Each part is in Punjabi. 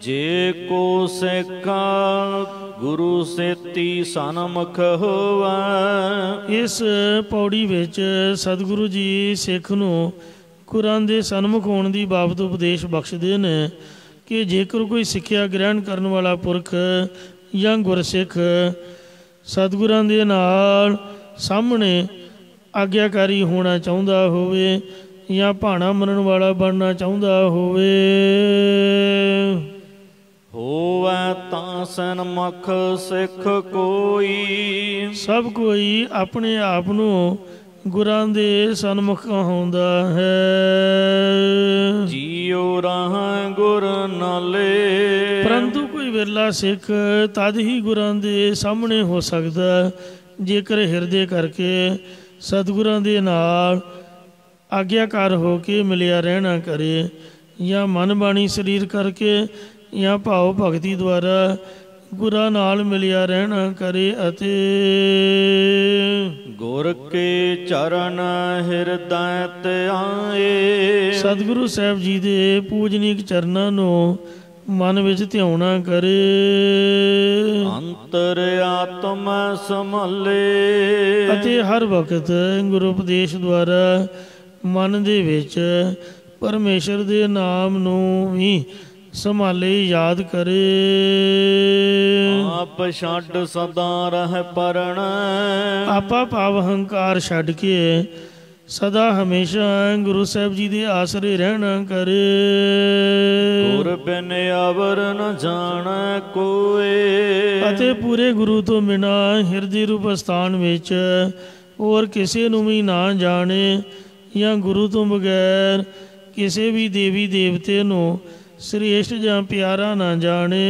ਜੇ ਕੋ ਸਿੱਖਾ ਗੁਰੂ ਸੇਤੀ ਸਨਮੁਖ ਹੋਵੈ। ਇਸ ਪੌੜੀ ਵਿੱਚ ਸਤਿਗੁਰੂ ਜੀ ਸਿੱਖ ਨੂੰ ਗੁਰਾਂ ਦੇ ਸਨਮੁਖ ਹੋਣ ਦੀ ਬਾਬਤ ਉਪਦੇਸ਼ ਬਖਸ਼ਦੇ ਨੇ ਕਿ ਜੇਕਰ ਕੋਈ ਸਿੱਖਿਆ ਗ੍ਰਹਿਣ ਕਰਨ ਵਾਲਾ ਪੁਰਖ ਜਾਂ ਗੁਰਸਿੱਖ ਸਤਿਗੁਰਾਂ ਦੇ ਨਾਲ ਸਾਹਮਣੇ ਆਗਿਆਕਾਰੀ ਹੋਣਾ ਚਾਹੁੰਦਾ ਹੋਵੇ ਜਾਂ ਭਾਣਾ ਮੰਨਣ ਵਾਲਾ ਬਣਨਾ ਚਾਹੁੰਦਾ ਹੋਵੇ, ਹੋਵੈ ਤਾਂ ਸਨਮੁਖ ਸਿੱਖ ਕੋਈ। ਸਭ ਕੋਈ ਆਪਣੇ ਆਪ ਨੂੰ ਗੁਰਾਂ ਦੇ ਸਨਮੁਖ ਕਹਾਉਂਦਾ ਹੈ। ਜੀਉ ਰਾਹ ਗੁਰ ਨਾਲੇ, ਪਰੰਤੂ ਕੋਈ ਵਿਰਲਾ ਸਿੱਖ ਤਦ ਹੀ ਗੁਰਾਂ ਦੇ ਸਾਹਮਣੇ ਹੋ ਸਕਦਾ ਜੇਕਰ ਹਿਰਦੇ ਕਰਕੇ ਸਤਿਗੁਰਾਂ ਦੇ ਨਾਲ ਆਗਿਆਕਾਰ ਹੋ ਕੇ ਮਿਲਿਆ ਰਹਿਣਾ ਕਰੇ, ਜਾਂ ਮਨ ਬਾਣੀ ਸਰੀਰ ਕਰਕੇ ਜਾਂ ਭਾਵ ਭਗਤੀ ਦੁਆਰਾ ਗੁਰਾਂ ਨਾਲ ਮਿਲਿਆ ਰਹਿਣਾ ਕਰੇ ਅਤੇ ਗੁਰ ਕੇ ਚਰਨ ਹਿਰਦੈ ਧਿਆਏ। ਸਤਿਗੁਰੂ ਸਾਹਿਬ ਜੀ ਦੇ ਪੂਜਨੀਕ ਚਰਨਾਂ ਨੂੰ ਮਨ ਵਿੱਚ ਧਿਆਉਣਾ ਕਰੇ। ਅੰਤਰ ਆਤਮ ਸੰਭਾਲੇ, ਅਤੇ ਹਰ ਵਕਤ ਗੁਰੂ ਉਪਦੇਸ਼ ਦੁਆਰਾ ਮਨ ਦੇ ਵਿੱਚ ਪਰਮੇਸ਼ਰ ਦੇ ਨਾਮ ਨੂੰ ਵੀ ਸੰਭਾਲੇ ਯਾਦ ਕਰੇ। ਆਪ ਛੱਡ ਸਦਾ ਰਹਿ ਪਰਣ, ਆਪਾ ਭਾਵ ਹੰਕਾਰ ਛੱਡ ਕੇ ਸਦਾ ਹਮੇਸ਼ਾ ਗੁਰੂ ਸਾਹਿਬ ਜੀ ਦੇ ਆਸਰੇ ਰਹਿਣਾ ਕਰੇ। ਗੁਰ ਬਿਨ ਅਵਰ ਨ ਜਾਣੈ ਕੋਇ, ਅਤੇ ਪੂਰੇ ਗੁਰੂ ਤੋਂ ਬਿਨਾ ਹਿਰਦੇ ਰੂਪ ਸਥਾਨ ਵਿੱਚ ਹੋਰ ਕਿਸੇ ਨੂੰ ਵੀ ਨਾ ਜਾਣੇ, ਜਾਂ ਗੁਰੂ ਤੋਂ ਬਗੈਰ ਕਿਸੇ ਵੀ ਦੇਵੀ ਦੇਵਤੇ ਨੂੰ ਸ੍ਰੇਸ਼ਟ ਜਾਂ ਪਿਆਰਾ ਨਾ ਜਾਣੇ।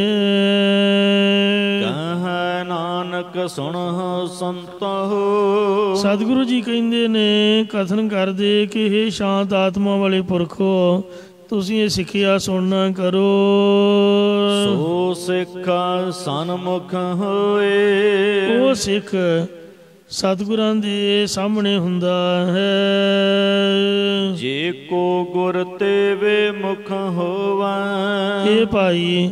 ਕਹੈ ਨਾਨਕ ਸੁਣਹੁ ਸੰਤਹੁ, ਸਤਿਗੁਰੂ ਜੀ ਕਹਿੰਦੇ ਨੇ, ਕਥਨ ਕਰਦੇ ਕਿ ਹੇ ਸ਼ਾਂਤ ਆਤਮਾ ਵਾਲੇ ਪੁਰਖੋ, ਤੁਸੀਂ ਇਹ ਸਿੱਖਿਆ ਸੁਣਨਾ ਕਰੋ। ਸੋ ਸਿੱਖ ਸਨਮੁਖ ਹੋਏ, ਉਹ ਸਿੱਖ ਸਤਿਗੁਰਾਂ ਦੇ ਸਾਹਮਣੇ ਹੁੰਦਾ ਹੈ। ਜੇ ਕੋ ਗੁਰ ਤੇ ਵੇ ਮੁਖ ਹੋਵੈ। ਇਹ ਭਾਈ,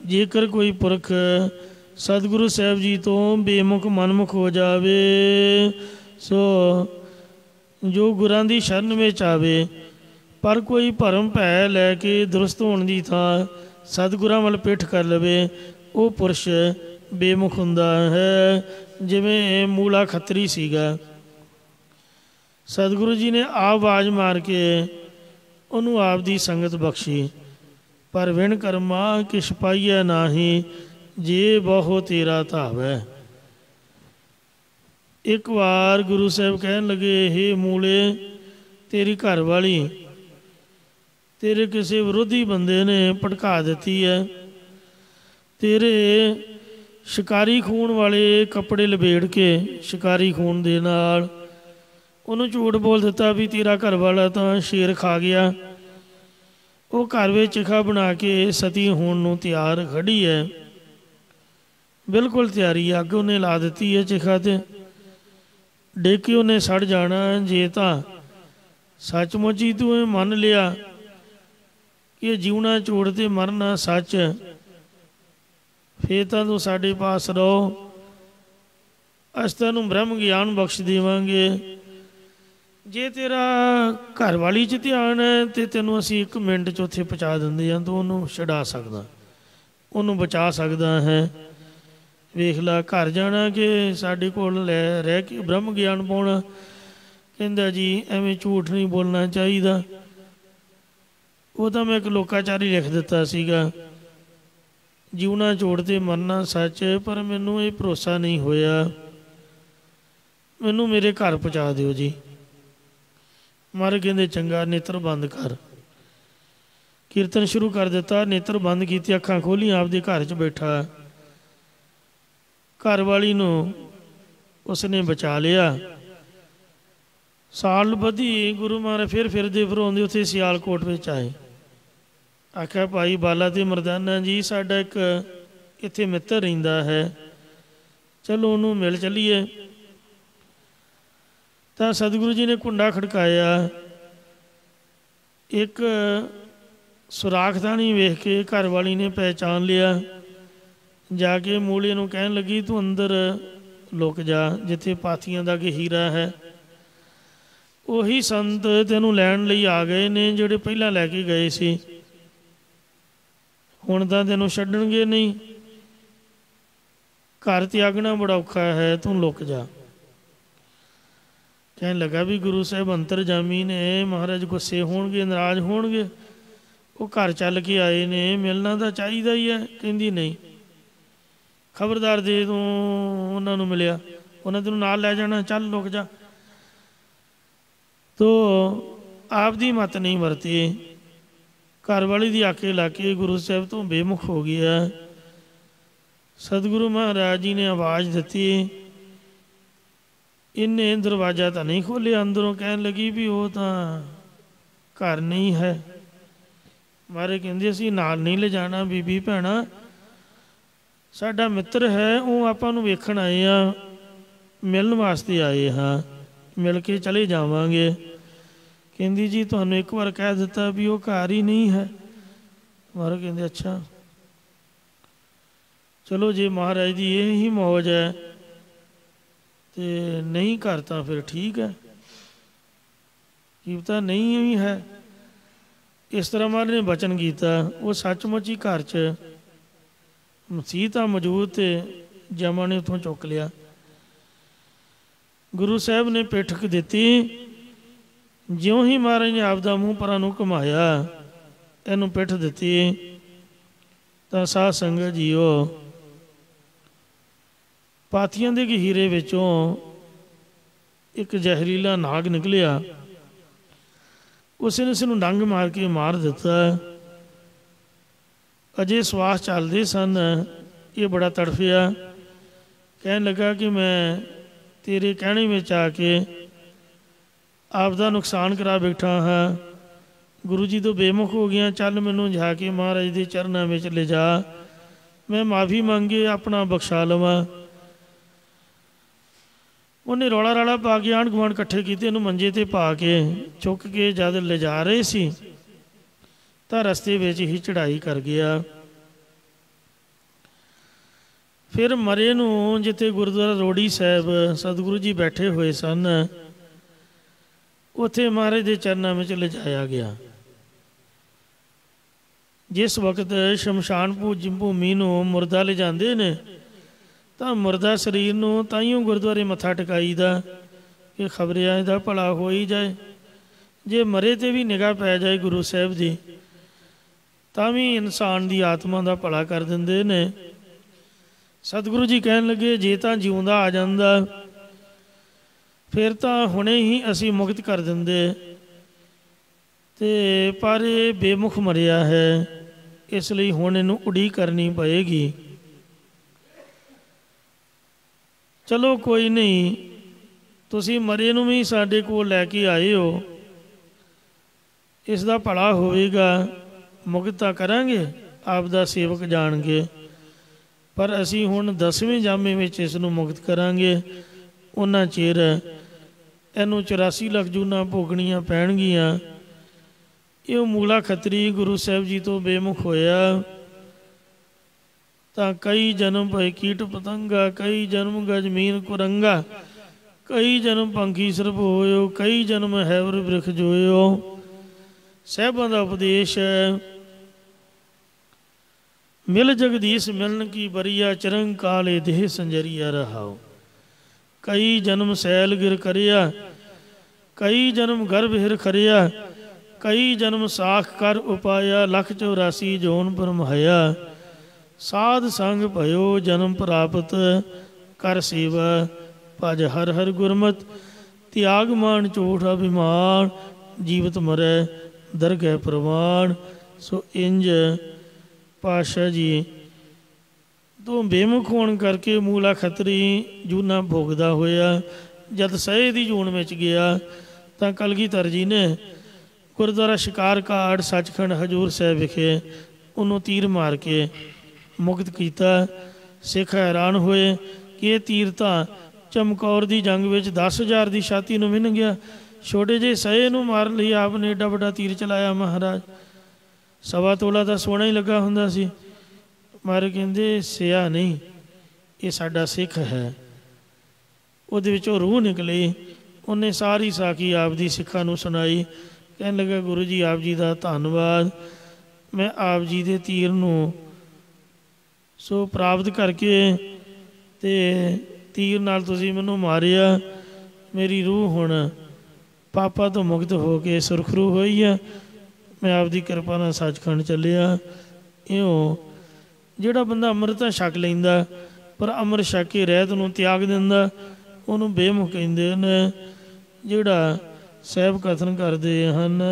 ਜੇਕਰ ਕੋਈ ਪੁਰਖ ਸਤਿਗੁਰੂ ਸਾਹਿਬ ਜੀ ਤੋਂ ਬੇਮੁਖ ਮਨਮੁਖ ਹੋ ਜਾਵੇ, ਸੋ ਜੋ ਗੁਰਾਂ ਦੀ ਸ਼ਰਨ ਵਿੱਚ ਆਵੇ ਪਰ ਕੋਈ ਭਰਮ ਭੈ ਲੈ ਕੇ ਦਰੁਸਤ ਹੋਣ ਦੀ ਥਾਂ ਸਤਿਗੁਰਾਂ ਵੱਲ ਪਿੱਠ ਕਰ ਲਵੇ, ਉਹ ਪੁਰਸ਼ ਬੇਮੁਖ ਹੁੰਦਾ ਹੈ। ਜਿਵੇਂ ਮੂਲਾ ਖੱਤਰੀ ਸੀਗਾ, ਸਤਿਗੁਰੂ ਜੀ ਨੇ ਆਪ ਆਵਾਜ਼ ਮਾਰ ਕੇ ਉਹਨੂੰ ਆਪ ਦੀ ਸੰਗਤ ਬਖਸ਼ੀ, ਪਰ ਵਿਣ ਕਰਮਾ ਕਿਛ ਪਾਈਐ ਨਾਹੀ, ਜੇ ਬਹੁ ਤੇਰਾ ਧਾਵੈ। ਇੱਕ ਵਾਰ ਗੁਰੂ ਸਾਹਿਬ ਕਹਿਣ ਲੱਗੇ, ਹੇ ਮੂਲੇ, ਤੇਰੀ ਘਰ ਵਾਲੀ ਤੇਰੇ ਕਿਸੇ ਵਿਰੋਧੀ ਬੰਦੇ ਨੇ ਭੜਕਾ ਦਿੱਤੀ ਹੈ। ਤੇਰੇ ਸ਼ਿਕਾਰੀ ਖੂਨ ਵਾਲੇ ਕੱਪੜੇ ਲਪੇਟ ਕੇ ਸ਼ਿਕਾਰੀ ਖੂਨ ਦੇ ਨਾਲ ਉਹਨੂੰ ਝੂਠ ਬੋਲ ਦਿੱਤਾ ਵੀ ਤੇਰਾ ਘਰ ਵਾਲਾ ਤਾਂ ਸ਼ੇਰ ਖਾ ਗਿਆ। ਉਹ ਘਰ ਵਿੱਚ ਚਿਖਾ ਬਣਾ ਕੇ ਸਤੀ ਹੋਣ ਨੂੰ ਤਿਆਰ ਖੜੀ ਹੈ, ਬਿਲਕੁਲ ਤਿਆਰੀ। ਅੱਗ ਉਹਨੇ ਲਾ ਦਿੱਤੀ ਹੈ ਚਿਖਾ 'ਤੇ, ਡਿੱਗ ਕੇ ਉਹਨੇ ਸੜ ਜਾਣਾ। ਜੇ ਤਾਂ ਸੱਚਮੁੱਚ ਹੀ ਤੂੰ ਇਹ ਮੰਨ ਲਿਆ ਕਿ ਜਿਉਣਾ ਝੂਠ ਤੇ ਮਰਨਾ ਸੱਚ, ਫੇਰ ਤਾਂ ਤੂੰ ਸਾਡੇ ਪਾਸ ਰਹੋ, ਅਸੀਂ ਤੈਨੂੰ ਬ੍ਰਹਮ ਗਿਆਨ ਬਖਸ਼ ਦੇਵਾਂਗੇ। ਜੇ ਤੇਰਾ ਘਰ ਵਾਲੀ 'ਚ ਧਿਆਨ ਹੈ ਤਾਂ ਤੈਨੂੰ ਅਸੀਂ 1 ਮਿੰਟ 'ਚ ਉੱਥੇ ਪਹੁੰਚਾ ਦਿੰਦੇ ਹਾਂ, ਤੂੰ ਉਹਨੂੰ ਛਡਾ ਸਕਦਾ, ਉਹਨੂੰ ਬਚਾ ਸਕਦਾ ਹੈ। ਵੇਖ ਲਾ, ਘਰ ਜਾਣਾ ਕਿ ਸਾਡੇ ਕੋਲ ਲੈ ਰਹਿ ਕੇ ਬ੍ਰਹਮ ਗਿਆਨ ਪਾਉਣਾ। ਕਹਿੰਦਾ ਜੀ ਐਵੇਂ ਝੂਠ ਨਹੀਂ ਬੋਲਣਾ ਚਾਹੀਦਾ। ਉਹ ਤਾਂ ਮੈਂ ਇੱਕ ਲੋਕਾਚਾਰੀ ਲਿਖ ਦਿੱਤਾ ਸੀਗਾ, ਜਿਉਣਾ ਝੂਠ ਤੇ ਮਰਨਾ ਸੱਚ, ਪਰ ਮੈਨੂੰ ਇਹ ਭਰੋਸਾ ਨਹੀਂ ਹੋਇਆ, ਮੈਨੂੰ ਮੇਰੇ ਘਰ ਪਹੁੰਚਾ ਦਿਓ ਜੀ। ਮਰ ਕਹਿੰਦੇ ਚੰਗਾ, ਨੇਤਰ ਬੰਦ ਕਰ। ਕੀਰਤਨ ਸ਼ੁਰੂ ਕਰ ਦਿੱਤਾ, ਨੇਤਰ ਬੰਦ ਕੀਤੇ, ਅੱਖਾਂ ਖੋਲ੍ਹੀਆਂ, ਆਪਦੇ ਘਰ 'ਚ ਬੈਠਾ। ਘਰ ਵਾਲੀ ਨੂੰ ਉਸਨੇ ਬਚਾ ਲਿਆ। ਸਾਲ ਬੱਧੀ ਗੁਰੂ ਮਹਾਰਾਜ ਫਿਰ ਫਿਰਦੇ ਫਿਰਾਉਂਦੇ ਉੱਥੇ ਸਿਆਲਕੋਟ ਵਿੱਚ ਆਏ। ਆਖਿਆ ਭਾਈ ਬਾਲਾ ਤੇ ਮਰਦਾਨਾ ਜੀ, ਸਾਡਾ ਇੱਕ ਇੱਥੇ ਮਿੱਤਰ ਰਹਿੰਦਾ ਹੈ, ਚਲੋ ਉਹਨੂੰ ਮਿਲ ਚੱਲੀਏ। ਤਾਂ ਸਤਿਗੁਰੂ ਜੀ ਨੇ ਕੁੰਡਾ ਖੜਕਾਇਆ। ਇੱਕ ਸੁਰਾਖਦਾਨੀ ਵੇਖ ਕੇ ਘਰ ਵਾਲੀ ਨੇ ਪਹਿਚਾਨ ਲਿਆ। ਜਾ ਕੇ ਮੂਲੇ ਨੂੰ ਕਹਿਣ ਲੱਗੀ, ਤੂੰ ਅੰਦਰ ਲੁਕ ਜਾ ਜਿੱਥੇ ਪਾਥੀਆਂ ਦਾ ਗਹੀਰਾ ਹੈ। ਉਹੀ ਸੰਤ ਤੈਨੂੰ ਲੈਣ ਲਈ ਆ ਗਏ ਨੇ ਜਿਹੜੇ ਪਹਿਲਾਂ ਲੈ ਕੇ ਗਏ ਸੀ। ਹੁਣ ਤਾਂ ਤੈਨੂੰ ਛੱਡਣਗੇ ਨਹੀਂ। ਘਰ ਤਿਆਗਣਾ ਬੜਾ ਔਖਾ ਹੈ, ਤੂੰ ਲੁਕ ਜਾ। ਕਹਿਣ ਲੱਗਾ ਵੀ ਗੁਰੂ ਸਾਹਿਬ ਅੰਤਰਜਾਮੀ ਨੇ, ਮਹਾਰਾਜ ਗੁੱਸੇ ਹੋਣਗੇ, ਨਾਰਾਜ਼ ਹੋਣਗੇ। ਉਹ ਘਰ ਚੱਲ ਕੇ ਆਏ ਨੇ, ਮਿਲਣਾ ਤਾਂ ਚਾਹੀਦਾ ਹੀ ਹੈ। ਕਹਿੰਦੀ ਨਹੀਂ, ਖਬਰਦਾਰ ਦੇ ਤੂੰ ਉਹਨਾਂ ਨੂੰ ਮਿਲਿਆ, ਉਹਨਾਂ ਤੈਨੂੰ ਨਾਲ ਲੈ ਜਾਣਾ, ਚੱਲ ਲੁਕ ਜਾ। ਤੋ ਆਪਦੀ ਮੱਤ ਨਹੀਂ ਵਰਤੀ, ਘਰ ਵਾਲੀ ਦੀ ਆਖੇ ਲਾ ਕੇ ਗੁਰੂ ਸਾਹਿਬ ਤੋਂ ਬੇਮੁਖ ਹੋ ਗਿਆ। ਸਤਿਗੁਰੂ ਮਹਾਰਾਜ ਜੀ ਨੇ ਆਵਾਜ਼ ਦਿੱਤੀ, ਇਹਨੇ ਦਰਵਾਜ਼ਾ ਤਾਂ ਨਹੀਂ ਖੋਲ੍ਹਿਆ। ਅੰਦਰੋਂ ਕਹਿਣ ਲੱਗੀ ਵੀ ਉਹ ਤਾਂ ਘਰ ਨਹੀਂ ਹੈ। ਮਾਰੇ ਕਹਿੰਦੇ ਅਸੀਂ ਨਾਲ ਨਹੀਂ ਲਿਜਾਣਾ ਬੀਬੀ ਭੈਣਾ, ਸਾਡਾ ਮਿੱਤਰ ਹੈ, ਉਹ ਆਪਾਂ ਨੂੰ ਵੇਖਣ ਆਏ ਆ, ਮਿਲਣ ਵਾਸਤੇ ਆਏ ਹਾਂ, ਮਿਲ ਕੇ ਚਲੇ ਜਾਵਾਂਗੇ। ਕਹਿੰਦੀ ਜੀ ਤੁਹਾਨੂੰ ਇੱਕ ਵਾਰ ਕਹਿ ਦਿੱਤਾ ਵੀ ਉਹ ਘਰ ਹੀ ਨਹੀਂ ਹੈ। ਮਾਰੇ ਕਹਿੰਦੇ ਅੱਛਾ ਚਲੋ, ਜੇ ਮਹਾਰਾਜ ਦੀ ਇਹ ਹੀ ਮੌਜ ਹੈ ਤੇ ਨਹੀਂ ਘਰ ਤਾਂ ਫਿਰ ਠੀਕ ਹੈ, ਕੀ ਪਤਾ ਨਹੀਂ ਵੀ ਹੈ। ਇਸ ਤਰ੍ਹਾਂ ਮਹਾਰਾਜ ਨੇ ਬਚਨ ਕੀਤਾ। ਉਹ ਸੱਚਮੁੱਚ ਹੀ ਘਰ 'ਚ ਮਸੀਹ ਤਾਂ ਮੌਜੂਦ ਤੇ ਜਮਾ ਨੇ ਉੱਥੋਂ ਚੁੱਕ ਲਿਆ। ਗੁਰੂ ਸਾਹਿਬ ਨੇ ਪਿੱਠਕ ਦਿੱਤੀ। ਜਿਉਂ ਹੀ ਮਹਾਰਾਜ ਨੇ ਆਪਦਾ ਮੂੰਹ ਪਰਾਂ ਨੂੰ ਘੁਮਾਇਆ, ਇਹਨੂੰ ਪਿੱਠ ਦਿੱਤੀ, ਤਾਂ ਸਾਧ ਸੰਗਤ ਜੀਓ ਪਾਥੀਆਂ ਦੇ ਗਹੀਰੇ ਵਿੱਚੋਂ ਇੱਕ ਜ਼ਹਿਰੀਲਾ ਨਾਗ ਨਿਕਲਿਆ। ਉਸ ਨੇ ਉਸ ਨੂੰ ਡੰਗ ਮਾਰ ਕੇ ਮਾਰ ਦਿੱਤਾ। ਅਜੇ ਸਵਾਸ ਚੱਲਦੇ ਸਨ, ਇਹ ਬੜਾ ਤੜਫਿਆ। ਕਹਿਣ ਲੱਗਾ ਕਿ ਮੈਂ ਤੇਰੇ ਕਹਿਣੇ ਵਿੱਚ ਆ ਕੇ ਆਪ ਦਾ ਨੁਕਸਾਨ ਕਰਾ ਬੈਠਾ ਹਾਂ, ਗੁਰੂ ਜੀ ਤੋਂ ਬੇਮੁਖ ਹੋ ਗਿਆ। ਚੱਲ ਮੈਨੂੰ ਜਾ ਕੇ ਮਹਾਰਾਜ ਦੇ ਚਰਨਾਂ ਵਿੱਚ ਲਿਜਾ, ਮੈਂ ਮਾਫੀ ਮੰਗੇ, ਆਪਣਾ ਬਖਸ਼ਾ ਲਵਾਂ। ਉਹਨੇ ਰੌਲਾ ਰਾਲਾ ਪਾ ਕੇ ਆਂਢ ਗੁਆਂਢ ਇਕੱਠੇ ਕੀਤੇ, ਇਹਨੂੰ ਮੰਜੇ 'ਤੇ ਪਾ ਕੇ ਚੁੱਕ ਕੇ ਜਦ ਲਿਜਾ ਰਹੇ ਸੀ ਤਾਂ ਰਸਤੇ ਵਿੱਚ ਹੀ ਚੜ੍ਹਾਈ ਕਰ ਗਿਆ। ਫਿਰ ਮਰੇ ਨੂੰ ਜਿੱਥੇ ਗੁਰਦੁਆਰਾ ਰੋੜੀ ਸਾਹਿਬ ਸਤਿਗੁਰੂ ਜੀ ਬੈਠੇ ਹੋਏ ਸਨ, ਉੱਥੇ ਮਹਾਰਾਜ ਦੇ ਚਰਨਾਂ ਵਿੱਚ ਲਿਜਾਇਆ ਗਿਆ। ਜਿਸ ਵਕਤ ਸ਼ਮਸ਼ਾਨ ਭੂਮੀ ਨੂੰ ਮੁਰਦਾ ਲਿਜਾਂਦੇ ਨੇ ਤਾਂ ਮੁਰਦਾ ਸਰੀਰ ਨੂੰ ਤਾਈਓ ਗੁਰਦੁਆਰੇ ਮੱਥਾ ਟਿਕਾਈਦਾ ਕਿ ਖਬਰਿਆ ਇਹਦਾ ਭਲਾ ਹੋ ਹੀ ਜਾਏ। ਜੇ ਮਰੇ 'ਤੇ ਵੀ ਨਿਗਾਹ ਪੈ ਜਾਏ ਗੁਰੂ ਸਾਹਿਬ ਦੀ ਤਾਂ ਵੀ ਇਨਸਾਨ ਦੀ ਆਤਮਾ ਦਾ ਭਲਾ ਕਰ ਦਿੰਦੇ ਨੇ। ਸਤਿਗੁਰੂ ਜੀ ਕਹਿਣ ਲੱਗੇ, ਜੇ ਤਾਂ ਜਿਉਂਦਾ ਆ ਜਾਂਦਾ ਫਿਰ ਤਾਂ ਹੁਣੇ ਹੀ ਅਸੀਂ ਮੁਕਤ ਕਰ ਦਿੰਦੇ, ਤੇ ਪਰ ਇਹ ਬੇਮੁਖ ਮਰਿਆ ਹੈ, ਇਸ ਲਈ ਹੁਣ ਇਹਨੂੰ ਉਡੀਕ ਕਰਨੀ ਪਏਗੀ। ਚਲੋ ਕੋਈ ਨਹੀਂ, ਤੁਸੀਂ ਮਰੇ ਨੂੰ ਵੀ ਸਾਡੇ ਕੋਲ ਲੈ ਕੇ ਆਏ ਹੋ, ਇਸ ਦਾ ਭਲਾ ਹੋਵੇਗਾ, ਮੁਕਤ ਤਾਂ ਕਰਾਂਗੇ, ਆਪ ਦਾ ਸੇਵਕ ਜਾਣਗੇ। ਪਰ ਅਸੀਂ ਹੁਣ 10ਵੇਂ ਜਾਮੇ ਵਿੱਚ ਇਸ ਨੂੰ ਮੁਕਤ ਕਰਾਂਗੇ, ਉਹਨਾਂ ਚਿਰ ਇਹਨੂੰ 84 ਲੱਖ ਜੂਨਾਂ ਭੋਗਣੀਆਂ ਪੈਣਗੀਆਂ। ਇਹ ਮੂਲਾ ਖੱਤਰੀ ਗੁਰੂ ਸਾਹਿਬ ਜੀ ਤੋਂ ਬੇਮੁਖ ਹੋਇਆ ਤਾਂ ਕਈ ਜਨਮ ਭਏ ਕੀਟ ਪਤੰਗਾ, ਕਈ ਜਨਮ ਗਜਮੀਨ ਕੁਰੰਗਾ, ਕਈ ਜਨਮ ਪੰਖੀ ਸਰਪ ਹੋਇਓ, ਕਈ ਜਨਮ ਹੈਵਰ ਬ੍ਰਿਖ ਜੋਇਓ। ਸਾਹਿਬਾਂ ਦਾ ਉਪਦੇਸ਼ ਹੈ, ਮਿਲ ਜਗਦੀਸ਼ ਮਿਲਣ ਕੀ ਬਰੀਆ, ਚਰੰਗ ਕਾਲੇ ਦੇਹ ਸੰਜਰੀਆ ਰਹਾਓ। ਕਈ ਜਨਮ ਸੈਲ ਗਿਰ ਕਰਿਆ, ਕਈ ਜਨਮ ਗਰਭ ਹਿਰ ਖਰਿਆ, ਕਈ ਜਨਮ ਸਾਖ ਕਰ ਉਪਾਇਆ, ਲੱਖ 84 ਜੋਨ ਪਰਮਾਇਆ। ਸਾਧ ਸੰਗ ਭਇਓ ਜਨਮ ਪ੍ਰਾਪਤ, ਕਰ ਸੇਵਾ ਭਜ ਹਰ ਹਰ ਗੁਰਮਤਿ। ਤਿਆਗ ਮਾਨ ਝੂਠ ਅਭਿਮਾਨ, ਜੀਵਤ ਮਰੈ ਦਰਗਹਿ ਪ੍ਰਵਾਨ। ਸੋ ਇੰਜ ਪਾਤਸ਼ਾਹ ਜੀ ਤੋਂ ਬੇਮੁਖ ਹੋਣ ਕਰਕੇ ਮੂਲਾ ਖੱਤਰੀ ਜੂਨਾਂ ਭੋਗਦਾ ਹੋਇਆ ਜਦ ਸਹਿ ਦੀ ਜੂਨ ਵਿੱਚ ਗਿਆ ਤਾਂ ਕਲਗੀਧਰ ਜੀ ਨੇ ਗੁਰਦੁਆਰਾ ਸ਼ਿਕਾਰ ਘਾਟ ਸੱਚਖੰਡ ਹਜ਼ੂਰ ਸਾਹਿਬ ਵਿਖੇ ਉਹਨੂੰ ਤੀਰ ਮਾਰ ਕੇ ਮੁਕਤ ਕੀਤਾ। ਸਿੱਖ ਹੈਰਾਨ ਹੋਏ ਕਿ ਇਹ ਤੀਰ ਤਾਂ ਚਮਕੌਰ ਦੀ ਜੰਗ ਵਿੱਚ 10,000 ਦੀ ਛਾਤੀ ਨੂੰ ਵਿੰਨ ਗਿਆ, ਛੋਟੇ ਜਿਹੇ ਸਹੇ ਨੂੰ ਮਾਰਨ ਲਈ ਆਪ ਨੇ ਏਡਾ ਵੱਡਾ ਤੀਰ ਚਲਾਇਆ। ਮਹਾਰਾਜ ਸਵਾ ਤੋਲਾ ਤਾਂ ਸੋਨਾ ਹੀ ਲੱਗਾ ਹੁੰਦਾ ਸੀ। ਮਹਾਰਾਜ ਕਹਿੰਦੇ ਸਿਆ ਨਹੀਂ, ਇਹ ਸਾਡਾ ਸਿੱਖ ਹੈ। ਉਹਦੇ ਵਿੱਚੋਂ ਰੂਹ ਨਿਕਲੀ। ਉਹਨੇ ਸਾਰੀ ਸਾਖੀ ਆਪ ਦੀ ਸਿੱਖਾਂ ਨੂੰ ਸੁਣਾਈ। ਕਹਿਣ ਲੱਗਾ ਗੁਰੂ ਜੀ ਆਪ ਜੀ ਦਾ ਧੰਨਵਾਦ, ਮੈਂ ਆਪ ਜੀ ਦੇ ਤੀਰ ਨੂੰ ਸੋ ਪ੍ਰਾਪਤ ਕਰਕੇ ਅਤੇ ਤੀਰ ਨਾਲ ਤੁਸੀਂ ਮੈਨੂੰ ਮਾਰਿਆ। ਮੇਰੀ ਰੂਹ ਹੁਣ ਪਾਪਾਂ ਤੋਂ ਮੁਕਤ ਹੋ ਕੇ ਸੁਰਖਰੂ ਹੋਈ ਆ। ਮੈਂ ਆਪ ਦੀ ਕਿਰਪਾ ਨਾਲ ਸੱਚਖੰਡ ਚੱਲਿਆ। ਇਉਂ ਜਿਹੜਾ ਬੰਦਾ ਅੰਮ੍ਰਿਤ ਤਾਂ ਛਕ ਲੈਂਦਾ ਪਰ ਅੰਮ੍ਰਿਤ ਛਕ ਕੇ ਰਹਿਤ ਨੂੰ ਤਿਆਗ ਦਿੰਦਾ ਉਹਨੂੰ ਬੇਮੁਖ ਕਹਿੰਦੇ ਨੇ। ਜਿਹੜਾ ਸਾਹਿਬ ਕਥਨ ਕਰਦੇ ਹਨ,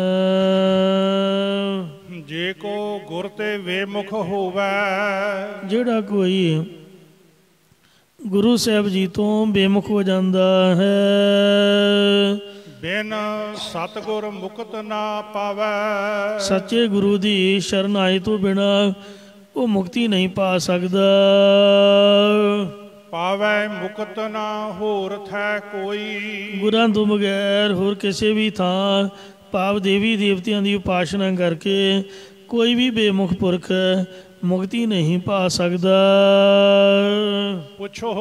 ਜੇ ਕੋ ਗੁਰ ਤੇ ਵੇਮੁਖ ਹੋਵੇ, ਜਿਹੜਾ ਕੋਈ ਗੁਰੂ ਸਾਹਿਬ ਜੀ ਤੋਂ ਬੇਮੁਖ ਹੋ ਜਾਂਦਾ ਹੈ, ਬਿਨ ਸਤਿਗੁਰ ਮੁਕਤ ਨਾ ਪਾਵੈ, ਸੱਚੇ ਗੁਰੂ ਦੀ ਸ਼ਰਨ ਆਏ ਤੋਂ ਬਿਨਾਂ ਉਹ ਮੁਕਤੀ ਨਹੀਂ ਪਾ ਸਕਦਾ। ਪਾਵੈ ਮੁਕਤ ਨਾ ਹੋਰ ਥੈ ਕੋਈ, ਗੁਰਾਂ ਤੋਂ ਬਗੈਰ ਹੋਰ ਕਿਸੇ ਵੀ ਥਾਂ ਭਾਵ ਦੇਵੀ ਦੇਵਤਿਆਂ ਦੀ ਉਪਾਸਨਾ ਕਰਕੇ ਕੋਈ ਵੀ ਬੇਮੁਖ ਪੁਰਖ ਮੁਕਤੀ ਨਹੀਂ ਪਾ ਸਕਦਾ। ਪੁੱਛੋ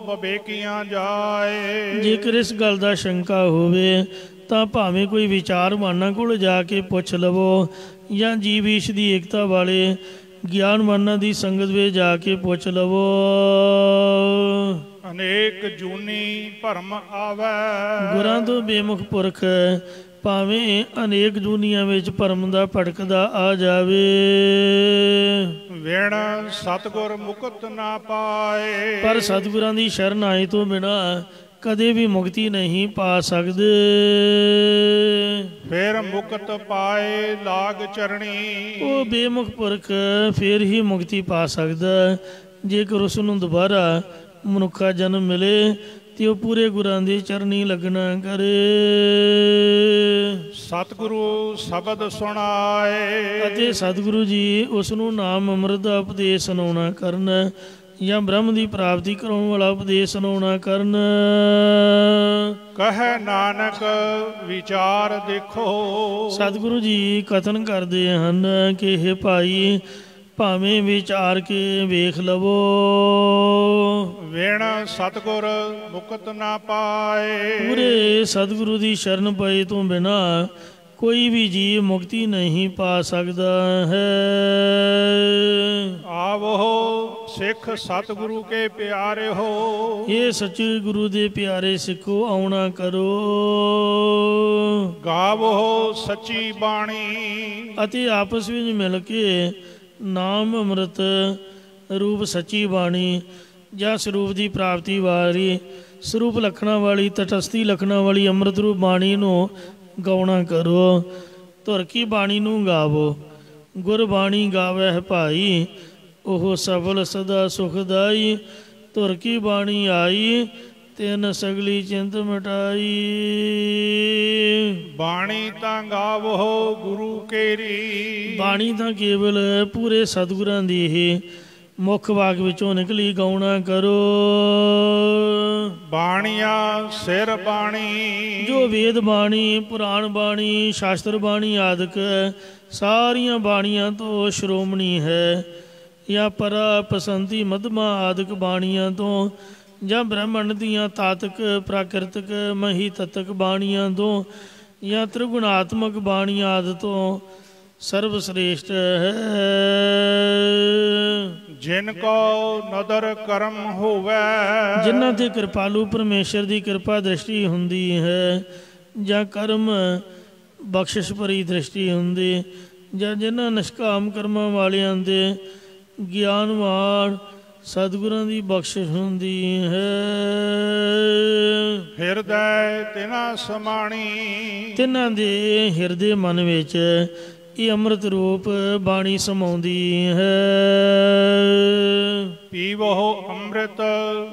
ਵਿਵੇਕੀਆਂ ਜਾਏ, ਜੇਕਰ ਇਸ ਗੱਲ ਦਾ ਸ਼ੰਕਾ ਹੋਵੇ ਤਾਂ ਭਾਵੇਂ ਕੋਈ ਵਿਚਾਰਵਾਨਾਂ ਕੋਲ ਜਾ ਕੇ ਪੁੱਛ ਲਵੋ ਜਾਂ ਜੀਵ ਈਸ਼ ਦੀ ਏਕਤਾ ਵਾਲੇ ਗਿਆਨਵਾਨਾਂ ਦੀ ਸੰਗਤ ਵਿੱਚ ਜਾ ਕੇ ਪੁੱਛ ਲਵੋ। ਅਨੇਕ ਜੂਨੀ ਭਰਮ ਆਵੈ, ਗੁਰਾਂ ਤੋਂ ਬੇਮੁਖ ਪੁਰਖ ਭਾਵੇਂ ਅਨੇਕ ਜੂਨੀਆਂ ਵਿੱਚ ਭਰਮ ਦਾ ਭਟਕਦਾ ਆ ਜਾਵੇ, ਵਿਣ ਸਤਿਗੁਰ ਮੁਕਤ ਨਾ ਪਾਏ, ਪਰ ਸਤਿਗੁਰਾਂ ਦੀ ਸ਼ਰਨ ਆਏ ਤੋਂ ਬਿਨਾਂ ਕਦੇ ਵੀ ਮੁਕਤੀ ਨਹੀਂ ਪਾ ਸਕਦੇ। ਫਿਰ ਮੁਕਤ ਪਾਏ ਲਾਗ ਚਰਣੀ, ਉਹ ਬੇਮੁਖ ਪੁਰਖ ਫਿਰ ਹੀ ਮੁਕਤੀ ਪਾ ਸਕਦਾ। ਜੇਕਰ ਉਸ ਨੂੰ ਦੁਬਾਰਾ ਮਨੁੱਖਾ ਜਨਮ ਮਿਲੇ ਤੇ ਉਹ ਪੂਰੇ ਗੁਰਾਂ ਦੀ ਚਰਨੀ ਲੱਗਣਾ ਕਰੇ। ਸਤਿਗੁਰੂ ਸ਼ਬਦ ਸੁਣਾਏ, ਅਤੇ ਸਤਿਗੁਰੂ ਜੀ ਉਸ ਨੂੰ ਨਾਮ ਅੰਮ੍ਰਿਤ ਦਾ ਉਪਦੇਸ਼ ਸੁਣਾਉਣਾ ਕਰਨ ਜਾਂ ਬ੍ਰਹਮ ਦੀ ਪ੍ਰਾਪਤੀ ਕਰਾਉਣ ਵਾਲਾ ਉਪਦੇਸ਼ ਸੁਣਾਉਣਾ ਕਰਨ। ਕਹੈ ਨਾਨਕ ਵਿਚਾਰ ਦੇਖੋ, ਸਤਿਗੁਰੂ ਜੀ ਕਥਨ ਕਰਦੇ ਹਨ ਕਿ ਇਹ ਭਾਈ ਭਾਵੇਂ ਵਿਚਾਰ ਕੇ ਵੇਖ ਲਵੋ, ਵਿਣ ਸਤਿਗੁਰ ਮੁਕਤ ਨਾ ਪਾਏ, ਪੂਰੇ ਸਤਿਗੁਰੂ ਦੀ ਸ਼ਰਨ ਪਏ ਤੋਂ ਬਿਨਾਂ ਕੋਈ ਵੀ ਜੀਵ ਮੁਕਤੀ ਨਹੀਂ ਪਾ ਸਕਦਾ ਹੈ। ਆਵੋ ਸਿੱਖ ਸਤਿਗੁਰੂ ਕੇ ਪਿਆਰੇ ਹੋ, ਇਹ ਸੱਚੇ ਗੁਰੂ ਦੇ ਪਿਆਰੇ ਸਿੱਖੋ ਆਉਣਾ ਕਰੋ। ਗਾਵੋ ਸੱਚੀ ਬਾਣੀ, ਅਤੇ ਆਪਸ ਵਿੱਚ ਮਿਲ ਕੇ ਨਾਮ ਅੰਮ੍ਰਿਤ ਰੂਪ ਸੱਚੀ ਬਾਣੀ ਜਾਂ ਸਰੂਪ ਦੀ ਪ੍ਰਾਪਤੀ ਵਾਲੀ ਸਰੂਪ ਲੱਖਣਾਂ ਵਾਲੀ ਤਟਸਥੀ ਲੱਖਣਾਂ ਵਾਲੀ ਅੰਮ੍ਰਿਤ ਰੂਪ ਬਾਣੀ ਨੂੰ ਗਾਉਣਾ ਕਰੋ। ਧੁਰ ਕੀ ਬਾਣੀ ਨੂੰ ਗਾਵੋ, ਗੁਰਬਾਣੀ ਗਾਵੈ ਭਾਈ, ਉਹ ਸਫਲ ਸਦਾ ਸੁਖਦਾਈ। ਧੁਰ ਕੀ ਬਾਣੀ ਆਈ, ਤਿੰਨ ਸਗਲੀ ਚਿੰਤ ਮਿਟਾਈ। ਬਾਣੀ ਤਾਂ ਗਾਵੋ ਗੁਰੂ ਕੇਰੀ, ਬਾਣੀ ਤਾਂ ਕੇਵਲ ਪੂਰੇ ਸਤਿਗੁਰਾਂ ਦੀ ਹੀ ਮੁੱਖ ਵਾਕ ਵਿੱਚੋਂ ਨਿਕਲੀ, ਗਾਉਣਾ ਕਰੋ। ਬਾਣੀਆਂ ਸਿਰ ਬਾਣੀ, ਜੋ ਵੇਦ ਬਾਣੀ, ਪੁਰਾਣ ਬਾਣੀ, ਸ਼ਾਸਤਰ ਬਾਣੀ ਆਦਿਕ ਸਾਰੀਆਂ ਬਾਣੀਆਂ ਤੋਂ ਸ਼੍ਰੋਮਣੀ ਹੈ, ਜਾਂ ਪਰਾ ਪਸੰਦੀ ਮਧਮਾ ਆਦਿਕ ਬਾਣੀਆਂ ਤੋਂ, ਜਾਂ ਬ੍ਰਹਮੰਡ ਦੀਆਂ ਤਾਤਕ ਪ੍ਰਾਕਿਰਤਕ ਮਹੀ ਤਤਕ ਬਾਣੀਆਂ ਤੋਂ, ਜਾਂ ਤ੍ਰਿਗੁਣਾਤਮਕ ਬਾਣੀਆਂ ਆਦਿ ਤੋਂ ਸਰਬ ਸ੍ਰੇਸ਼ਟ ਹੈ। ਜਿਨ ਕੋ ਨਦਰ ਕਰਮ ਹੋਵੇ, ਜਿਨ੍ਹਾਂ ਤੇ ਕਿਰਪਾਲੂ ਪਰਮੇਸ਼ਰ ਦੀ ਕਿਰਪਾ ਦ੍ਰਿਸ਼ਟੀ ਹੁੰਦੀ ਹੈ, ਜਾਂ ਕਰਮ ਬਖਸ਼ਿਸ਼ ਭਰੀ ਦ੍ਰਿਸ਼ਟੀ ਹੁੰਦੀ, ਜਾਂ ਜਿਨ੍ਹਾਂ ਨਿਸ਼ਕਾਮ ਕਰਮਾਂ ਵਾਲਿਆਂ ਦੇ ਗਿਆਨਵਾਨ ਸਤਿਗੁਰਾਂ ਦੀ ਬਖਸ਼ਿਸ਼ ਹੁੰਦੀ ਹੈ। ਹਿਰਦੈ ਤਿਨਾ ਸਮਾਣੀ, ਤਿੰਨਾਂ ਦੇ ਹਿਰਦੇ ਮਨ ਵਿੱਚ ਇਹ ਅੰਮ੍ਰਿਤ ਰੂਪ ਬਾਣੀ ਸਮਾਉਂਦੀ ਹੈ। ਪੀਵੋ ਅੰਮ੍ਰਿਤ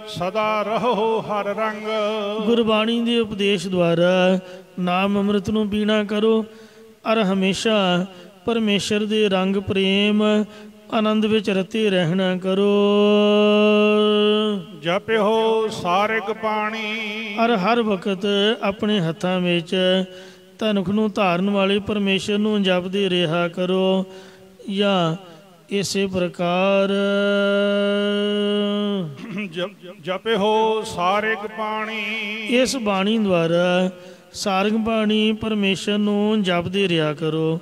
ਸਦਾ ਰਹੋ ਹਰ ਰੰਗ, ਗੁਰਬਾਣੀ ਦੇ ਉਪਦੇਸ਼ ਦੁਆਰਾ ਨਾਮ ਅੰਮ੍ਰਿਤ ਨੂੰ ਪੀਣਾ ਕਰੋ ਔਰ ਹਮੇਸ਼ਾ ਪਰਮੇਸ਼ਰ ਦੇ ਰੰਗ ਪ੍ਰੇਮ ਆਨੰਦ ਵਿੱਚ ਰਤੇ ਰਹਿਣਾ ਕਰੋ। ਜਪਿਓ ਸਾਰਿਕ ਪਾਣੀ, ਔਰ ਹਰ ਵਕਤ ਆਪਣੇ ਹੱਥਾਂ ਵਿੱਚ ਧਨੁਖ ਨੂੰ ਧਾਰਨ ਵਾਲੇ ਪਰਮੇਸ਼ਰ ਨੂੰ ਜਪਦੇ ਰਿਹਾ ਕਰੋ। ਜਾਂ ਇਸੇ ਪ੍ਰਕਾਰ ਜਪਿਓ ਸਾਰਿਗ ਬਾਣੀ। ਇਸ ਬਾਣੀ ਦੁਆਰਾ ਸਾਰੰਗ ਬਾਣੀ ਪਰਮੇਸ਼ਰ ਨੂੰ ਜਪਦੇ ਰਿਹਾ ਕਰੋ।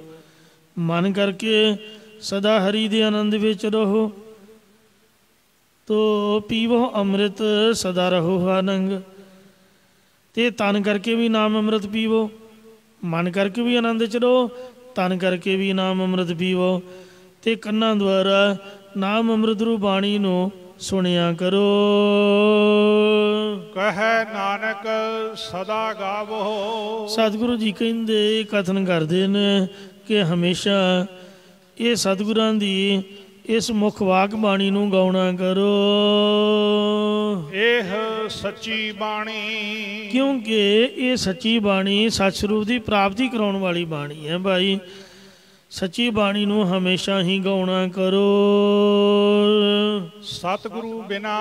ਮਨ ਕਰਕੇ ਸਦਾ ਹਰੀ ਦੇ ਆਨੰਦ ਵਿੱਚ ਰਹੋ। ਤੋ ਪੀਵੋ ਅੰਮ੍ਰਿਤ ਸਦਾ ਰਹੋ ਆਨੰਗ। ਤੇ ਤਨ ਕਰਕੇ ਵੀ ਨਾਮ ਅੰਮ੍ਰਿਤ ਪੀਵੋ, ਮਨ ਕਰਕੇ ਵੀ ਆਨੰਦ 'ਚ ਰਹੋ, ਤਨ ਕਰਕੇ ਵੀ ਨਾਮ ਅੰਮ੍ਰਿਤ ਪੀਵੋ। ਤੇ ਕੰਨਾਂ ਦੁਆਰਾ ਨਾਮ ਅੰਮ੍ਰਿਤ ਰੂ ਬਾਣੀ ਨੂੰ ਸੁਣਿਆ ਕਰੋ। ਕਹੈ ਨਾਨਕ ਸਦਾ ਗਾਵੋ। ਸਤਿਗੁਰੂ ਜੀ ਕਹਿੰਦੇ, ਕਥਨ ਕਰਦੇ ਨੇ ਕਿ ਹਮੇਸ਼ਾ ਇਹ ਸਤਿਗੁਰਾਂ ਦੀ ਇਸ ਮੁੱਖ ਵਾਕ ਬਾਣੀ ਨੂੰ ਗਾਉਣਾ ਕਰੋ। ਇਹ ਸੱਚੀ ਬਾਣੀ। ਕਿਉਂਕਿ ਇਹ ਸੱਚੀ ਬਾਣੀ ਸੱਚ ਸਰੂਪ ਦੀ ਪ੍ਰਾਪਤੀ ਕਰਾਉਣ ਵਾਲੀ ਬਾਣੀ ਹੈ ਭਾਈ। ਸੱਚੀ ਬਾਣੀ ਨੂੰ ਹਮੇਸ਼ਾ ਹੀ ਗਾਉਣਾ ਕਰੋ। ਸਤਿਗੁਰੂ ਬਿਨਾ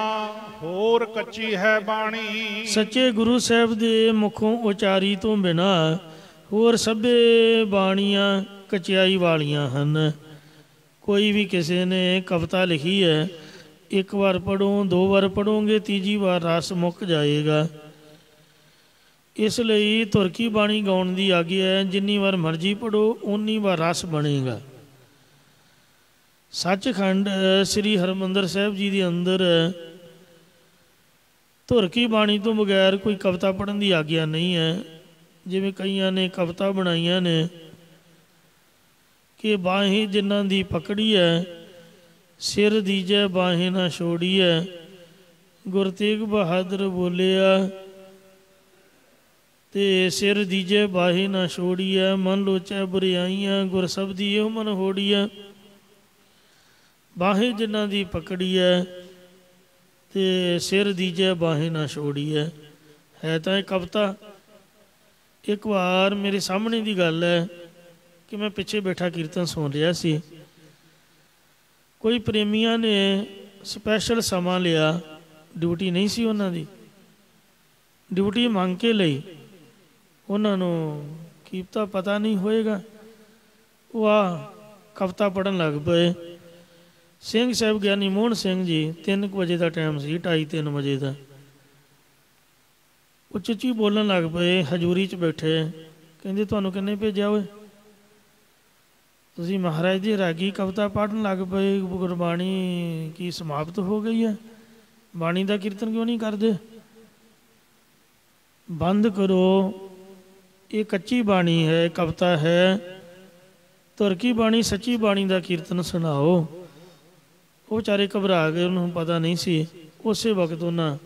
ਹੋਰ ਕੱਚੀ ਹੈ ਬਾਣੀ। ਸੱਚੇ ਗੁਰੂ ਸਾਹਿਬ ਦੇ ਮੁਖੋਂ ਉਚਾਰੀ ਤੋਂ ਬਿਨਾ ਹੋਰ ਸਭੇ ਬਾਣੀਆਂ ਕਚਿਆਈ ਵਾਲੀਆਂ ਹਨ। ਕੋਈ ਵੀ ਕਿਸੇ ਨੇ ਕਵਿਤਾ ਲਿਖੀ ਹੈ, ਇੱਕ ਵਾਰ ਪੜ੍ਹੋ, ਦੋ ਵਾਰ ਪੜ੍ਹੋਗੇ, ਤੀਜੀ ਵਾਰ ਰਸ ਮੁੱਕ ਜਾਏਗਾ। ਇਸ ਲਈ ਧੁਰ ਕੀ ਬਾਣੀ ਗਾਉਣ ਦੀ ਆਗਿਆ ਹੈ। ਜਿੰਨੀ ਵਾਰ ਮਰਜ਼ੀ ਪੜ੍ਹੋ ਓਨੀ ਵਾਰ ਰਸ ਬਣੇਗਾ। ਸੱਚਖੰਡ ਸ੍ਰੀ ਹਰਿਮੰਦਰ ਸਾਹਿਬ ਜੀ ਦੇ ਅੰਦਰ ਧੁਰ ਕੀ ਬਾਣੀ ਤੋਂ ਬਗੈਰ ਕੋਈ ਕਵਿਤਾ ਪੜ੍ਹਨ ਦੀ ਆਗਿਆ ਨਹੀਂ ਹੈ। ਜਿਵੇਂ ਕਈਆਂ ਨੇ ਕਵਿਤਾ ਬਣਾਈਆਂ ਨੇ ਕਿ ਬਾਹੀ ਜਿਨ੍ਹਾਂ ਦੀ ਪਕੜੀ ਹੈ, ਸਿਰ ਦੀਜੈ ਬਾਹੇ ਨਾ ਛੋੜੀਐ। ਗੁਰ ਤੇਗ ਬਹਾਦਰ ਬੋਲਿਆ ਤੇ ਸਿਰ ਦੀਜੈ ਬਾਹੇ ਨਾ ਛੋੜੀਐ। ਮਨ ਲੋਚੈ ਬੁਰਿਆਈਆਂ ਗੁਰ ਸਬਦੀ ਇਹੋ ਮਨ ਹੋੜੀਐ। ਬਾਹੇ ਜਿਨ੍ਹਾਂ ਦੀ ਪਕੜੀ ਹੈ ਤੇ ਸਿਰ ਦੀਜੈ ਬਾਹੇ ਨਾ ਛੋੜੀਐ। ਹੈ ਤਾਂ ਇਹ ਕਵਿਤਾ। ਇੱਕ ਵਾਰ ਮੇਰੇ ਸਾਹਮਣੇ ਦੀ ਗੱਲ ਹੈ ਕਿ ਮੈਂ ਪਿੱਛੇ ਬੈਠਾ ਕੀਰਤਨ ਸੁਣ ਰਿਹਾ ਸੀ। ਕੋਈ ਪ੍ਰੇਮੀਆਂ ਨੇ ਸਪੈਸ਼ਲ ਸਮਾਂ ਲਿਆ, ਡਿਊਟੀ ਨਹੀਂ ਸੀ ਉਹਨਾਂ ਦੀ, ਡਿਊਟੀ ਮੰਗ ਕੇ ਲਈ। ਉਹਨਾਂ ਨੂੰ ਕੀਮਤਾ ਪਤਾ ਨਹੀਂ ਹੋਏਗਾ, ਉਹ ਆ ਕਵਿਤਾ ਪੜ੍ਹਨ ਲੱਗ ਪਏ। ਸਿੰਘ ਸਾਹਿਬ ਗਿਆਨੀ ਮੋਹਨ ਸਿੰਘ ਜੀ, 3 ਵਜੇ ਦਾ ਟਾਈਮ ਸੀ, 2:30-3 ਵਜੇ ਦਾ। ਉੱਚੀ ਬੋਲਣ ਲੱਗ ਪਏ, ਹਜ਼ੂਰੀ 'ਚ ਬੈਠੇ। ਕਹਿੰਦੇ ਤੁਹਾਨੂੰ ਕਿੰਨੇ ਭੇਜਿਆ ਓਏ? ਤੁਸੀਂ ਮਹਾਰਾਜ ਦੀ ਰਾਗੀ ਕਵਿਤਾ ਪੜ੍ਹਨ ਲੱਗ ਪਏ। ਗੁਰਬਾਣੀ ਕੀ ਸਮਾਪਤ ਹੋ ਗਈ ਹੈ? ਬਾਣੀ ਦਾ ਕੀਰਤਨ ਕਿਉਂ ਨਹੀਂ ਕਰਦੇ? ਬੰਦ ਕਰੋ। ਇਹ ਕੱਚੀ ਬਾਣੀ ਹੈ, ਕਵਿਤਾ ਹੈ। ਧੁਰ ਕੀ ਬਾਣੀ ਸੱਚੀ ਬਾਣੀ ਦਾ ਕੀਰਤਨ ਸੁਣਾਓ। ਉਹ ਵਿਚਾਰੇ ਘਬਰਾ ਗਏ, ਉਹਨੂੰ ਪਤਾ ਨਹੀਂ ਸੀ। ਉਸੇ ਵਕਤ ਉਹਨਾਂ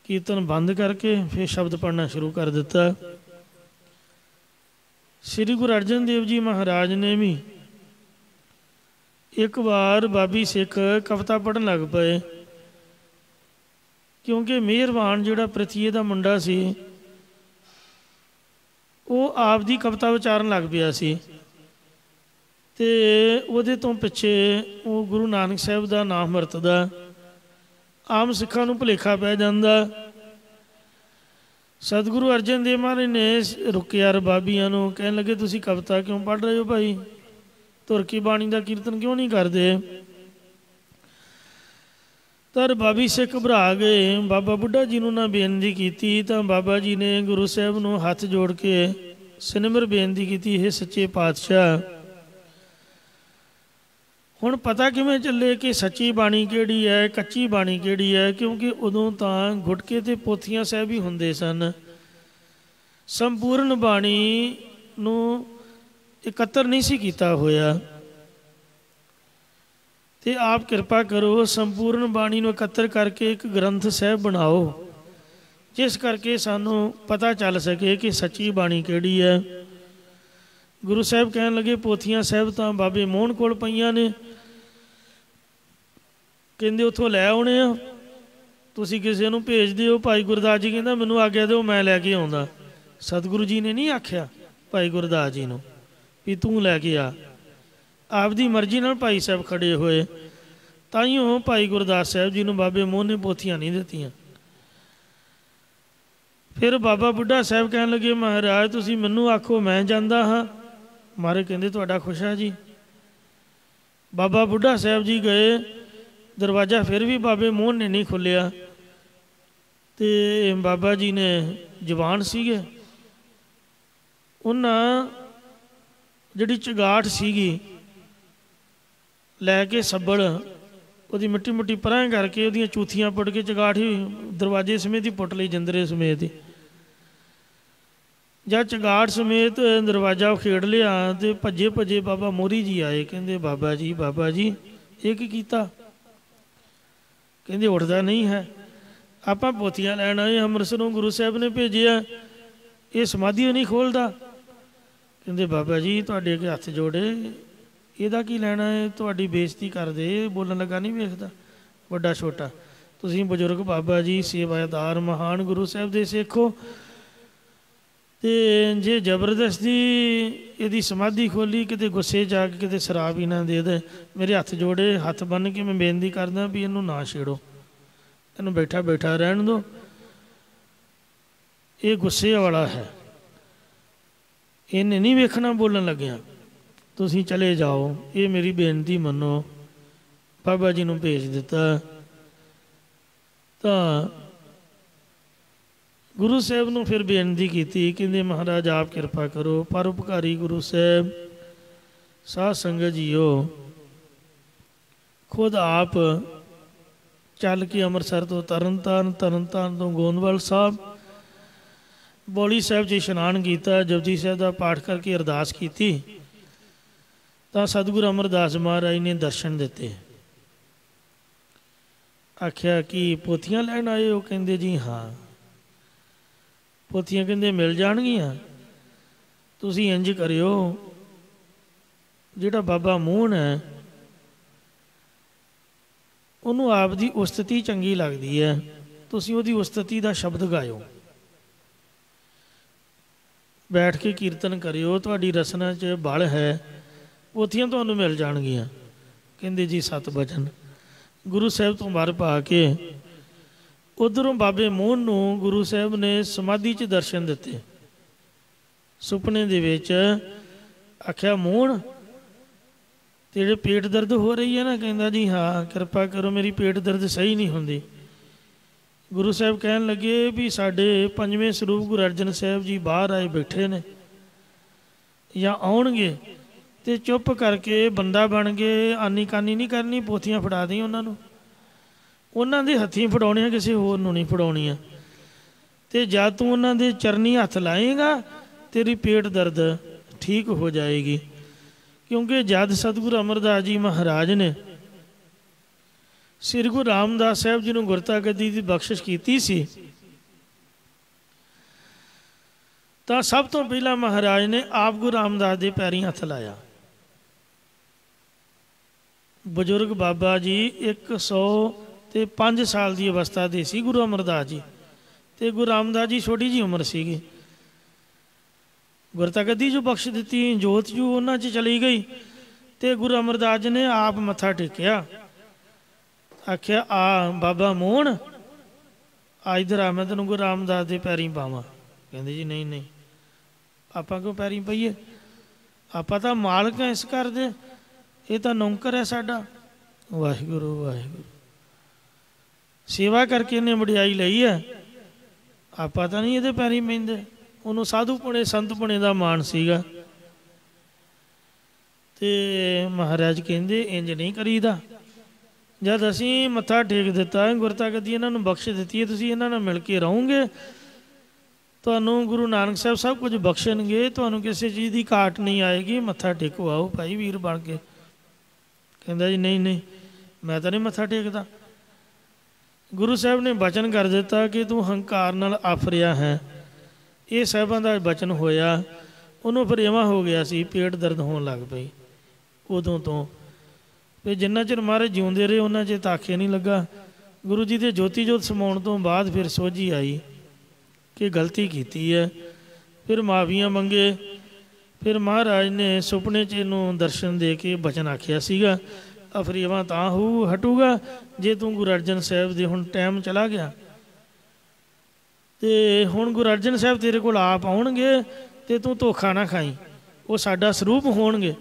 ਕੀਰਤਨ ਬੰਦ ਕਰਕੇ ਫਿਰ ਸ਼ਬਦ ਪੜ੍ਹਨਾ ਸ਼ੁਰੂ ਕਰ ਦਿੱਤਾ। ਸ੍ਰੀ ਗੁਰੂ ਅਰਜਨ ਦੇਵ ਜੀ ਮਹਾਰਾਜ ਨੇ ਵੀ ਇੱਕ ਵਾਰ ਬਾਬੀ ਸਿੱਖ ਕਵਿਤਾ ਪੜ੍ਹਨ ਲੱਗ ਪਏ। ਕਿਉਂਕਿ ਮਿਹਰਬਾਨ ਜਿਹੜਾ ਪ੍ਰਥੀਏ ਦਾ ਮੁੰਡਾ ਸੀ, ਉਹ ਆਪ ਦੀ ਕਵਿਤਾ ਉਚਾਰਨ ਲੱਗ ਪਿਆ ਸੀ। ਤੇ ਉਹਦੇ ਤੋਂ ਪਿੱਛੇ ਉਹ ਗੁਰੂ ਨਾਨਕ ਸਾਹਿਬ ਦਾ ਨਾਮ ਵਰਤਦਾ। ਆਮ ਸਿੱਖਾਂ ਨੂੰ ਭੁਲੇਖਾ ਪੈ ਜਾਂਦਾ। ਸਤਿਗੁਰੂ ਅਰਜਨ ਦੇਵ ਮਹਾਰਾਜ ਨੇ ਰੁਕਿਆ ਰਬਾਬੀਆਂ ਨੂੰ, ਕਹਿਣ ਲੱਗੇ ਤੁਸੀਂ ਕਵਿਤਾ ਕਿਉਂ ਪੜ੍ਹ ਰਹੇ ਹੋ ਭਾਈ? ਧੁਰ ਕੀ ਬਾਣੀ ਦਾ ਕੀਰਤਨ ਕਿਉਂ ਨਹੀਂ ਕਰਦੇ? ਤਾਂ ਰਬਾਬੀ ਸਿੱਖ ਘਬਰਾ ਗਏ। ਬਾਬਾ ਬੁੱਢਾ ਜੀ ਨੂੰ ਨਾ ਬੇਨਤੀ ਕੀਤੀ ਤਾਂ ਬਾਬਾ ਜੀ ਨੇ ਗੁਰੂ ਸਾਹਿਬ ਨੂੰ ਹੱਥ ਜੋੜ ਕੇ ਸਿਨਮਰ ਬੇਨਤੀ ਕੀਤੀ, ਇਹ ਸੱਚੇ ਪਾਤਸ਼ਾਹ, ਹੁਣ ਪਤਾ ਕਿਵੇਂ ਚੱਲੇ ਕਿ ਸੱਚੀ ਬਾਣੀ ਕਿਹੜੀ ਹੈ, ਕੱਚੀ ਬਾਣੀ ਕਿਹੜੀ ਹੈ? ਕਿਉਂਕਿ ਉਦੋਂ ਤਾਂ ਗੁਟਕੇ ਅਤੇ ਪੋਥੀਆਂ ਸਾਹਿਬ ਹੀ ਹੁੰਦੇ ਸਨ। ਸੰਪੂਰਨ ਬਾਣੀ ਨੂੰ ਇਕੱਤਰ ਨਹੀਂ ਸੀ ਕੀਤਾ ਹੋਇਆ। ਅਤੇ ਆਪ ਕਿਰਪਾ ਕਰੋ, ਸੰਪੂਰਨ ਬਾਣੀ ਨੂੰ ਇਕੱਤਰ ਕਰਕੇ ਇੱਕ ਗ੍ਰੰਥ ਸਾਹਿਬ ਬਣਾਓ, ਜਿਸ ਕਰਕੇ ਸਾਨੂੰ ਪਤਾ ਚੱਲ ਸਕੇ ਕਿ ਸੱਚੀ ਬਾਣੀ ਕਿਹੜੀ ਹੈ। ਗੁਰੂ ਸਾਹਿਬ ਕਹਿਣ ਲੱਗੇ ਪੋਥੀਆਂ ਸਾਹਿਬ ਤਾਂ ਬਾਬੇ ਮੋਹਨ ਕੋਲ ਪਈਆਂ ਨੇ, ਕਹਿੰਦੇ ਉੱਥੋਂ ਲੈ ਆਉਣੇ ਆ, ਤੁਸੀਂ ਕਿਸੇ ਨੂੰ ਭੇਜ ਦਿਓ। ਭਾਈ ਗੁਰਦਾਸ ਜੀ ਕਹਿੰਦਾ ਮੈਨੂੰ ਆਗਿਆ ਦਿਓ, ਮੈਂ ਲੈ ਕੇ ਆਉਂਦਾ। ਸਤਿਗੁਰੂ ਜੀ ਨੇ ਨਹੀਂ ਆਖਿਆ ਭਾਈ ਗੁਰਦਾਸ ਜੀ ਨੂੰ ਵੀ ਤੂੰ ਲੈ ਕੇ ਆ। ਆਪਦੀ ਮਰਜ਼ੀ ਨਾਲ ਭਾਈ ਸਾਹਿਬ ਖੜੇ ਹੋਏ, ਤਾਈਓ ਭਾਈ ਗੁਰਦਾਸ ਸਾਹਿਬ ਜੀ ਨੂੰ ਬਾਬੇ ਮੋਹਨ ਨੇ ਪੋਥੀਆਂ ਨਹੀਂ ਦਿੱਤੀਆਂ। ਫਿਰ ਬਾਬਾ ਬੁੱਢਾ ਸਾਹਿਬ ਕਹਿਣ ਲੱਗੇ ਮਹਾਰਾਜ ਤੁਸੀਂ ਮੈਨੂੰ ਆਖੋ, ਮੈਂ ਜਾਂਦਾ ਹਾਂ। ਮਹਾਰਾਜ ਕਹਿੰਦੇ ਤੁਹਾਡਾ ਖੁਸ਼ ਹੈ ਜੀ, ਬਾਬਾ ਬੁੱਢਾ ਸਾਹਿਬ ਜੀ ਗਏ, ਦਰਵਾਜ਼ਾ ਫਿਰ ਵੀ ਬਾਬੇ ਮੋਹਨ ਨੇ ਨਹੀਂ ਖੋਲ੍ਹਿਆ। ਅਤੇ ਬਾਬਾ ਜੀ ਨੇ ਜਵਾਨ ਸੀਗੇ, ਉਹਨਾਂ ਜਿਹੜੀ ਚੰਗਾਠ ਸੀਗੀ ਲੈ ਕੇ ਸੱਬਲ ਉਹਦੀ ਮਿੱਟੀ ਮੁੱਟੀ ਪਰਾਂ ਕਰਕੇ ਉਹਦੀਆਂ ਚੂਥੀਆਂ ਪੁੱਟ ਕੇ ਚੰਗਾਠ ਹੀ ਦਰਵਾਜ਼ੇ ਸਮੇਤ ਹੀ ਪੁੱਟ ਲਈ, ਜੰਦਰੇ ਸਮੇਤ ਹੀ। ਜਦ ਚੰਗਾਠ ਸਮੇਤ ਦਰਵਾਜ਼ਾ ਉਖੇੜ ਲਿਆ ਅਤੇ ਭੱਜੇ ਭੱਜੇ ਬਾਬਾ ਮੋਹਰੀ ਜੀ ਆਏ। ਕਹਿੰਦੇ ਬਾਬਾ ਜੀ ਇਹ ਕੀ ਕੀਤਾ? ਕਹਿੰਦੇ ਉੱਠਦਾ ਨਹੀਂ ਹੈ। ਆਪਾਂ ਪੋਥੀਆਂ ਲੈਣ ਆਏ ਅੰਮ੍ਰਿਤਸਰੋਂ, ਗੁਰੂ ਸਾਹਿਬ ਨੇ ਭੇਜਿਆ, ਇਹ ਸਮਾਧੀ ਨਹੀਂ ਖੋਲ੍ਹਦਾ। ਕਹਿੰਦੇ ਬਾਬਾ ਜੀ ਤੁਹਾਡੇ ਅੱਗੇ ਹੱਥ ਜੋੜੇ, ਇਹਦਾ ਕੀ ਲੈਣਾ ਹੈ? ਤੁਹਾਡੀ ਬੇਇੱਜ਼ਤੀ ਕਰਦੇ, ਬੋਲਣ ਲੱਗਾ ਨਹੀਂ ਵੇਖਦਾ ਵੱਡਾ ਛੋਟਾ। ਤੁਸੀਂ ਬਜ਼ੁਰਗ ਬਾਬਾ ਜੀ, ਸੇਵਾਦਾਰ, ਮਹਾਨ ਗੁਰੂ ਸਾਹਿਬ ਦੇ ਸਿੱਖ ਹੋ, ਅਤੇ ਜੇ ਜ਼ਬਰਦਸਤੀ ਇਹਦੀ ਸਮਾਧੀ ਖੋਲ੍ਹੀ, ਕਿਤੇ ਗੁੱਸੇ ਜਾ ਕੇ ਕਿਤੇ ਸ਼ਰਾਬ ਹੀ ਨਾ ਦੇ ਦੇ। ਮੇਰੇ ਹੱਥ ਜੋੜੇ, ਹੱਥ ਬੰਨ੍ਹ ਕੇ ਮੈਂ ਬੇਨਤੀ ਕਰਦਾ ਵੀ ਇਹਨੂੰ ਨਾ ਛੇੜੋ, ਇਹਨੂੰ ਬੈਠਾ ਬੈਠਾ ਰਹਿਣ ਦਿਓ, ਇਹ ਗੁੱਸੇ ਵਾਲਾ ਹੈ, ਇਹਨੇ ਨਹੀਂ ਵੇਖਣਾ ਬੋਲਣ ਲੱਗਿਆ, ਤੁਸੀਂ ਚਲੇ ਜਾਓ, ਇਹ ਮੇਰੀ ਬੇਨਤੀ ਮੰਨੋ। ਬਾਬਾ ਜੀ ਨੂੰ ਭੇਜ ਦਿੱਤਾ। ਤਾਂ ਗੁਰੂ ਸਾਹਿਬ ਨੂੰ ਫਿਰ ਬੇਨਤੀ ਕੀਤੀ, ਕਹਿੰਦੇ ਮਹਾਰਾਜ ਆਪ ਕਿਰਪਾ ਕਰੋ, ਪਰਉਪਕਾਰੀ ਗੁਰੂ ਸਾਹਿਬ, ਸਾਧ ਸੰਗਤ ਜੀਓ, ਖੁਦ ਆਪ ਚੱਲ ਕੇ ਅੰਮ੍ਰਿਤਸਰ ਤੋਂ ਤਰਨਤਾਰਨ, ਤਰਨਤਾਰਨ ਤੋਂ ਗੋਂਦਵਾਲ ਸਾਹਿਬ, ਬੋਲੀ ਸਾਹਿਬ 'ਚ ਇਸ਼ਨਾਨ ਕੀਤਾ, ਜਪਜੀ ਸਾਹਿਬ ਦਾ ਪਾਠ ਕਰਕੇ ਅਰਦਾਸ ਕੀਤੀ। ਤਾਂ ਸਤਿਗੁਰੂ ਅਮਰਦਾਸ ਮਹਾਰਾਜ ਨੇ ਦਰਸ਼ਨ ਦਿੱਤੇ। ਆਖਿਆ ਕਿ ਪੋਥੀਆਂ ਲੈਣ ਆਏ ਹੋ? ਕਹਿੰਦੇ ਜੀ ਹਾਂ। ਪੋਥੀਆਂ ਕਹਿੰਦੇ ਮਿਲ ਜਾਣਗੀਆਂ। ਤੁਸੀਂ ਇੰਝ ਕਰਿਓ, ਜਿਹੜਾ ਬਾਬਾ ਮੋਹਨ ਹੈ ਉਹਨੂੰ ਆਪ ਦੀ ਉਸਤਤੀ ਚੰਗੀ ਲੱਗਦੀ ਹੈ, ਤੁਸੀਂ ਉਹਦੀ ਉਸਤਤੀ ਦਾ ਸ਼ਬਦ ਗਾਇਓ, ਬੈਠ ਕੇ ਕੀਰਤਨ ਕਰਿਓ, ਤੁਹਾਡੀ ਰਸਨਾ 'ਚ ਬਲ ਹੈ, ਪੋਥੀਆਂ ਤੁਹਾਨੂੰ ਮਿਲ ਜਾਣਗੀਆਂ। ਕਹਿੰਦੇ ਜੀ 7 ਵਚਨ। ਗੁਰੂ ਸਾਹਿਬ ਤੋਂ ਵਰ ਪਾ ਕੇ ਉੱਧਰੋਂ ਬਾਬੇ ਮੋਹਨ ਨੂੰ ਗੁਰੂ ਸਾਹਿਬ ਨੇ ਸਮਾਧੀ 'ਚ ਦਰਸ਼ਨ ਦਿੱਤੇ। ਸੁਪਨੇ ਦੇ ਵਿੱਚ ਆਖਿਆ ਮੋਹਨ ਤੇਰੇ ਪੇਟ ਦਰਦ ਹੋ ਰਹੀ ਹੈ ਨਾ? ਕਹਿੰਦਾ ਜੀ ਹਾਂ। ਕਿਰਪਾ ਕਰੋ, ਮੇਰੀ ਪੇਟ ਦਰਦ ਸਹੀ ਨਹੀਂ ਹੁੰਦੀ। ਗੁਰੂ ਸਾਹਿਬ ਕਹਿਣ ਲੱਗੇ ਵੀ ਸਾਡੇ 5ਵੇਂ ਸਰੂਪ ਗੁਰੂ ਅਰਜਨ ਸਾਹਿਬ ਜੀ ਬਾਹਰ ਆਏ ਬੈਠੇ ਨੇ, ਜਾਂ ਆਉਣਗੇ, ਅਤੇ ਚੁੱਪ ਕਰਕੇ ਬੰਦਾ ਬਣ ਕੇ ਆਨੀ ਕਾਨੀ ਨਹੀਂ ਕਰਨੀ, ਪੋਥੀਆਂ ਫੜਾ ਦੇਈ ਉਹਨਾਂ ਨੂੰ, ਉਹਨਾਂ ਦੇ ਹੱਥੀਂ ਫੜਾਉਣੀਆਂ, ਕਿਸੇ ਹੋਰ ਨੂੰ ਨਹੀਂ ਫੜਾਉਣੀਆਂ। ਅਤੇ ਜਦ ਤੂੰ ਉਹਨਾਂ ਦੇ ਚਰਨੀ ਹੱਥ ਲਾਏਗਾ ਤੇਰੀ ਪੇਟ ਦਰਦ ਠੀਕ ਹੋ ਜਾਏਗੀ। ਕਿਉਂਕਿ ਜਦ ਸਤਿਗੁਰੂ ਅਮਰਦਾਸ ਜੀ ਮਹਾਰਾਜ ਨੇ ਸ੍ਰੀ ਗੁਰੂ ਰਾਮਦਾਸ ਸਾਹਿਬ ਜੀ ਨੂੰ ਗੁਰਤਾ ਗੱਦੀ ਦੀ ਬਖਸ਼ਿਸ਼ ਕੀਤੀ ਸੀ, ਤਾਂ ਸਭ ਤੋਂ ਪਹਿਲਾਂ ਮਹਾਰਾਜ ਨੇ ਆਪ ਗੁਰੂ ਰਾਮਦਾਸ ਦੇ ਪੈਰੀਂ ਹੱਥ ਲਾਇਆ। ਬਜ਼ੁਰਗ ਬਾਬਾ ਜੀ 105 ਸਾਲ ਦੀ ਅਵਸਥਾ ਦੇ ਸੀ ਗੁਰੂ ਅਮਰਦਾਸ ਜੀ, ਅਤੇ ਗੁਰੂ ਰਾਮਦਾਸ ਜੀ ਛੋਟੀ ਜਿਹੀ ਉਮਰ ਸੀਗੀ। ਗੁਰਤਾ ਗੱਦੀ ਜੋ ਬਖਸ਼ ਦਿੱਤੀ, ਜੋਤ ਜੂ ਉਹਨਾਂ 'ਚ ਚਲੀ ਗਈ, ਅਤੇ ਗੁਰੂ ਅਮਰਦਾਸ ਜੀ ਨੇ ਆਪ ਮੱਥਾ ਟੇਕਿਆ। ਆਖਿਆ ਆ ਬਾਬਾ ਮੋਹਨ, ਆ ਇੱਧਰ ਆ, ਮੈਂ ਤੈਨੂੰ ਗੁਰੂ ਰਾਮਦਾਸ ਦੇ ਪੈਰੀਂ ਪਾਵਾਂ। ਕਹਿੰਦੇ ਜੀ ਨਹੀਂ ਨਹੀਂ, ਆਪਾਂ ਕਿਉਂ ਪੈਰੀਂ ਪਈਏ, ਆਪਾਂ ਤਾਂ ਮਾਲਕ ਹਾਂ ਇਸ ਘਰ ਦੇ, ਇਹ ਤਾਂ ਨੌਕਰ ਹੈ ਸਾਡਾ। ਵਾਹਿਗੁਰੂ ਵਾਹਿਗੁਰੂ, ਸੇਵਾ ਕਰਕੇ ਇਹਨੇ ਵਡਿਆਈ ਲਈ ਹੈ, ਆਪਾਂ ਤਾਂ ਨਹੀਂ ਇਹਦੇ ਪੈਰੀਂ ਪੈਂਦੇ। ਉਹਨੂੰ ਸਾਧੂ ਪੁਣੇ ਸੰਤ ਪੁਣੇ ਦਾ ਮਾਣ ਸੀਗਾ। ਅਤੇ ਮਹਾਰਾਜ ਕਹਿੰਦੇ ਇੰਝ ਨਹੀਂ ਕਰੀਦਾ। ਜਦ ਅਸੀਂ ਮੱਥਾ ਟੇਕ ਦਿੱਤਾ, ਗੁਰਤਾ ਗੱਦੀ ਇਹਨਾਂ ਨੂੰ ਬਖਸ਼ ਦਿੱਤੀ ਹੈ, ਤੁਸੀਂ ਇਹਨਾਂ ਨਾਲ ਮਿਲ ਕੇ ਰਹੋਗੇ, ਤੁਹਾਨੂੰ ਗੁਰੂ ਨਾਨਕ ਸਾਹਿਬ ਸਭ ਕੁਝ ਬਖਸ਼ਣਗੇ, ਤੁਹਾਨੂੰ ਕਿਸੇ ਚੀਜ਼ ਦੀ ਘਾਟ ਨਹੀਂ ਆਏਗੀ। ਮੱਥਾ ਟੇਕੋ, ਆਓ ਭਾਈ ਵੀਰ ਬਣ ਕੇ। ਕਹਿੰਦਾ ਜੀ ਨਹੀਂ ਨਹੀਂ, ਮੈਂ ਤਾਂ ਨਹੀਂ ਮੱਥਾ ਟੇਕਦਾ। ਗੁਰੂ ਸਾਹਿਬ ਨੇ ਬਚਨ ਕਰ ਦਿੱਤਾ ਕਿ ਤੂੰ ਹੰਕਾਰ ਨਾਲ ਆਫਰਿਆ ਹੈ। ਇਹ ਸਾਹਿਬਾਂ ਦਾ ਬਚਨ ਹੋਇਆ। ਉਹਨੂੰ ਫਿਰ ਇਵਾਂ ਹੋ ਗਿਆ ਸੀ, ਪੇਟ ਦਰਦ ਹੋਣ ਲੱਗ ਪਈ ਉਦੋਂ ਤੋਂ। ਫਿਰ ਜਿੰਨਾ ਚਿਰ ਮਹਾਰਾਜ ਜਿਉਂਦੇ ਰਹੇ ਉਹਨਾਂ ਚਿਰ ਤਾਖੇ ਨਹੀਂ ਲੱਗਾ। ਗੁਰੂ ਜੀ ਦੇ ਜੋਤੀ ਜੋਤ ਸਮਾਉਣ ਤੋਂ ਬਾਅਦ ਫਿਰ ਸੋਝੀ ਆਈ ਕਿ ਗਲਤੀ ਕੀਤੀ ਹੈ। ਫਿਰ ਮਾਫੀਆਂ ਮੰਗੇ। ਫਿਰ ਮਹਾਰਾਜ ਨੇ ਸੁਪਨੇ 'ਚ ਇਹਨੂੰ ਦਰਸ਼ਨ ਦੇ ਕੇ ਬਚਨ ਆਖਿਆ ਸੀਗਾ, ਅਫਰੀਵਾ ਤਾਂ ਹਟੂਗਾ ਜੇ ਤੂੰ ਗੁਰੂ ਅਰਜਨ ਸਾਹਿਬ ਦੇ, ਹੁਣ ਟਾਈਮ ਚਲਾ ਗਿਆ, ਅਤੇ ਹੁਣ ਗੁਰੂ ਅਰਜਨ ਸਾਹਿਬ ਤੇਰੇ ਕੋਲ ਆਪ ਆਉਣਗੇ ਅਤੇ ਤੂੰ ਧੋਖਾ ਨਾ ਖਾਈ, ਉਹ ਸਾਡਾ ਸਰੂਪ ਹੋਣਗੇ,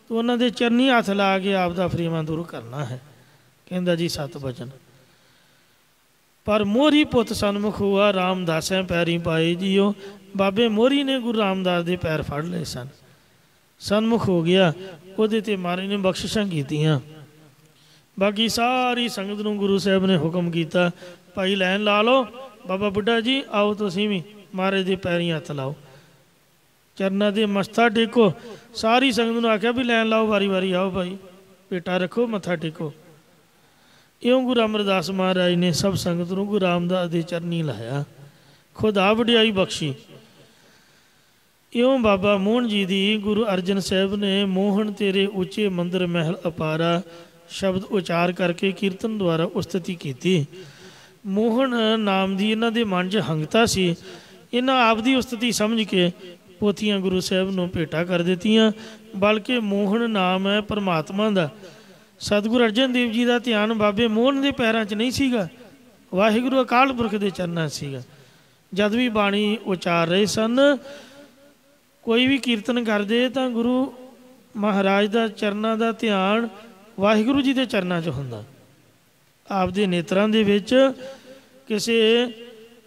ਤੂੰ ਉਹਨਾਂ ਦੇ ਚਰਨੀ ਹੱਥ ਲਾ ਕੇ ਆਪ ਦਾ ਫਰੀਵਾ ਦੂਰ ਕਰਨਾ ਹੈ। ਕਹਿੰਦਾ ਜੀ 7 ਵਚਨ। ਪਰ ਮੋਹਰੀ ਪੁੱਤ ਸਨਮੁਖ ਹੋਆ ਰਾਮਦਾਸੈਂ ਪੈਰੀ ਪਾਏ ਜੀਓ। ਬਾਬੇ ਮੋਹਰੀ ਨੇ ਗੁਰੂ ਰਾਮਦਾਸ ਦੇ ਪੈਰ ਫੜ ਲਏ ਸਨ, ਸਨਮੁਖ ਹੋ ਗਿਆ, ਉਹਦੇ 'ਤੇ ਮਹਾਰਾਜ ਨੇ ਬਖਸ਼ਿਸ਼ਾਂ ਕੀਤੀਆਂ। ਬਾਕੀ ਸਾਰੀ ਸੰਗਤ ਨੂੰ ਗੁਰੂ ਸਾਹਿਬ ਨੇ ਹੁਕਮ ਕੀਤਾ, ਭਾਈ ਲਾਈਨ ਲਾ ਲਓ, ਬਾਬਾ ਬੁੱਢਾ ਜੀ ਆਓ ਤੁਸੀਂ ਵੀ ਮਹਾਰਾਜ ਦੇ ਪੈਰੀਂ ਹੱਥ ਲਾਓ, ਚਰਨਾਂ ਦੇ ਮੱਥਾ ਟੇਕੋ। ਸਾਰੀ ਸੰਗਤ ਨੂੰ ਆਖਿਆ ਵੀ ਲਾਈਨ ਲਾਓ, ਵਾਰੀ ਵਾਰੀ ਆਓ ਭਾਈ, ਭੇਟਾ ਰੱਖੋ, ਮੱਥਾ ਟੇਕੋ। ਇਉਂ ਗੁਰੂ ਅਮਰਦਾਸ ਮਹਾਰਾਜ ਨੇ ਸਭ ਸੰਗਤ ਨੂੰ ਗੁਰੂ ਰਾਮਦਾਸ ਦੇ ਚਰਨੀ ਲਾਇਆ, ਖੁਦਾ ਵਡਿਆਈ ਬਖਸ਼ੀ। ਇਉਂ ਬਾਬਾ ਮੋਹਨ ਜੀ ਦੀ ਗੁਰੂ ਅਰਜਨ ਸਾਹਿਬ ਨੇ ਮੋਹਨ ਤੇਰੇ ਉੱਚੇ ਮੰਦਰ ਮਹਿਲ ਅਪਾਰਾ ਸ਼ਬਦ ਉਚਾਰ ਕਰਕੇ ਕੀਰਤਨ ਦੁਆਰਾ ਉਸਤਤੀ ਕੀਤੀ। ਮੋਹਨ ਨਾਮ ਦੀ ਇਹਨਾਂ ਦੇ ਮਨ 'ਚ ਹੰਗਤਾ ਸੀ। ਇਹਨਾਂ ਆਪ ਦੀ ਉਸਤਤੀ ਸਮਝ ਕੇ ਪੋਥੀਆਂ ਗੁਰੂ ਸਾਹਿਬ ਨੂੰ ਭੇਟਾ ਕਰ ਦਿੱਤੀਆਂ। ਬਲਕਿ ਮੋਹਨ ਨਾਮ ਹੈ ਪਰਮਾਤਮਾ ਦਾ। ਸਤਿਗੁਰੂ ਅਰਜਨ ਦੇਵ ਜੀ ਦਾ ਧਿਆਨ ਬਾਬੇ ਮੋਹਨ ਦੇ ਪੈਰਾਂ 'ਚ ਨਹੀਂ ਸੀਗਾ, ਵਾਹਿਗੁਰੂ ਅਕਾਲ ਪੁਰਖ ਦੇ ਚਰਨਾਂ ਸੀਗਾ। ਜਦ ਵੀ ਬਾਣੀ ਉਚਾਰ ਰਹੇ ਸਨ, ਕੋਈ ਵੀ ਕੀਰਤਨ ਕਰਦੇ ਤਾਂ ਗੁਰੂ ਮਹਾਰਾਜ ਦਾ ਚਰਨਾਂ ਦਾ ਧਿਆਨ ਵਾਹਿਗੁਰੂ ਜੀ ਦੇ ਚਰਨਾਂ 'ਚ ਹੁੰਦਾ। ਆਪਦੇ ਨੇਤਰਾਂ ਦੇ ਵਿੱਚ ਕਿਸੇ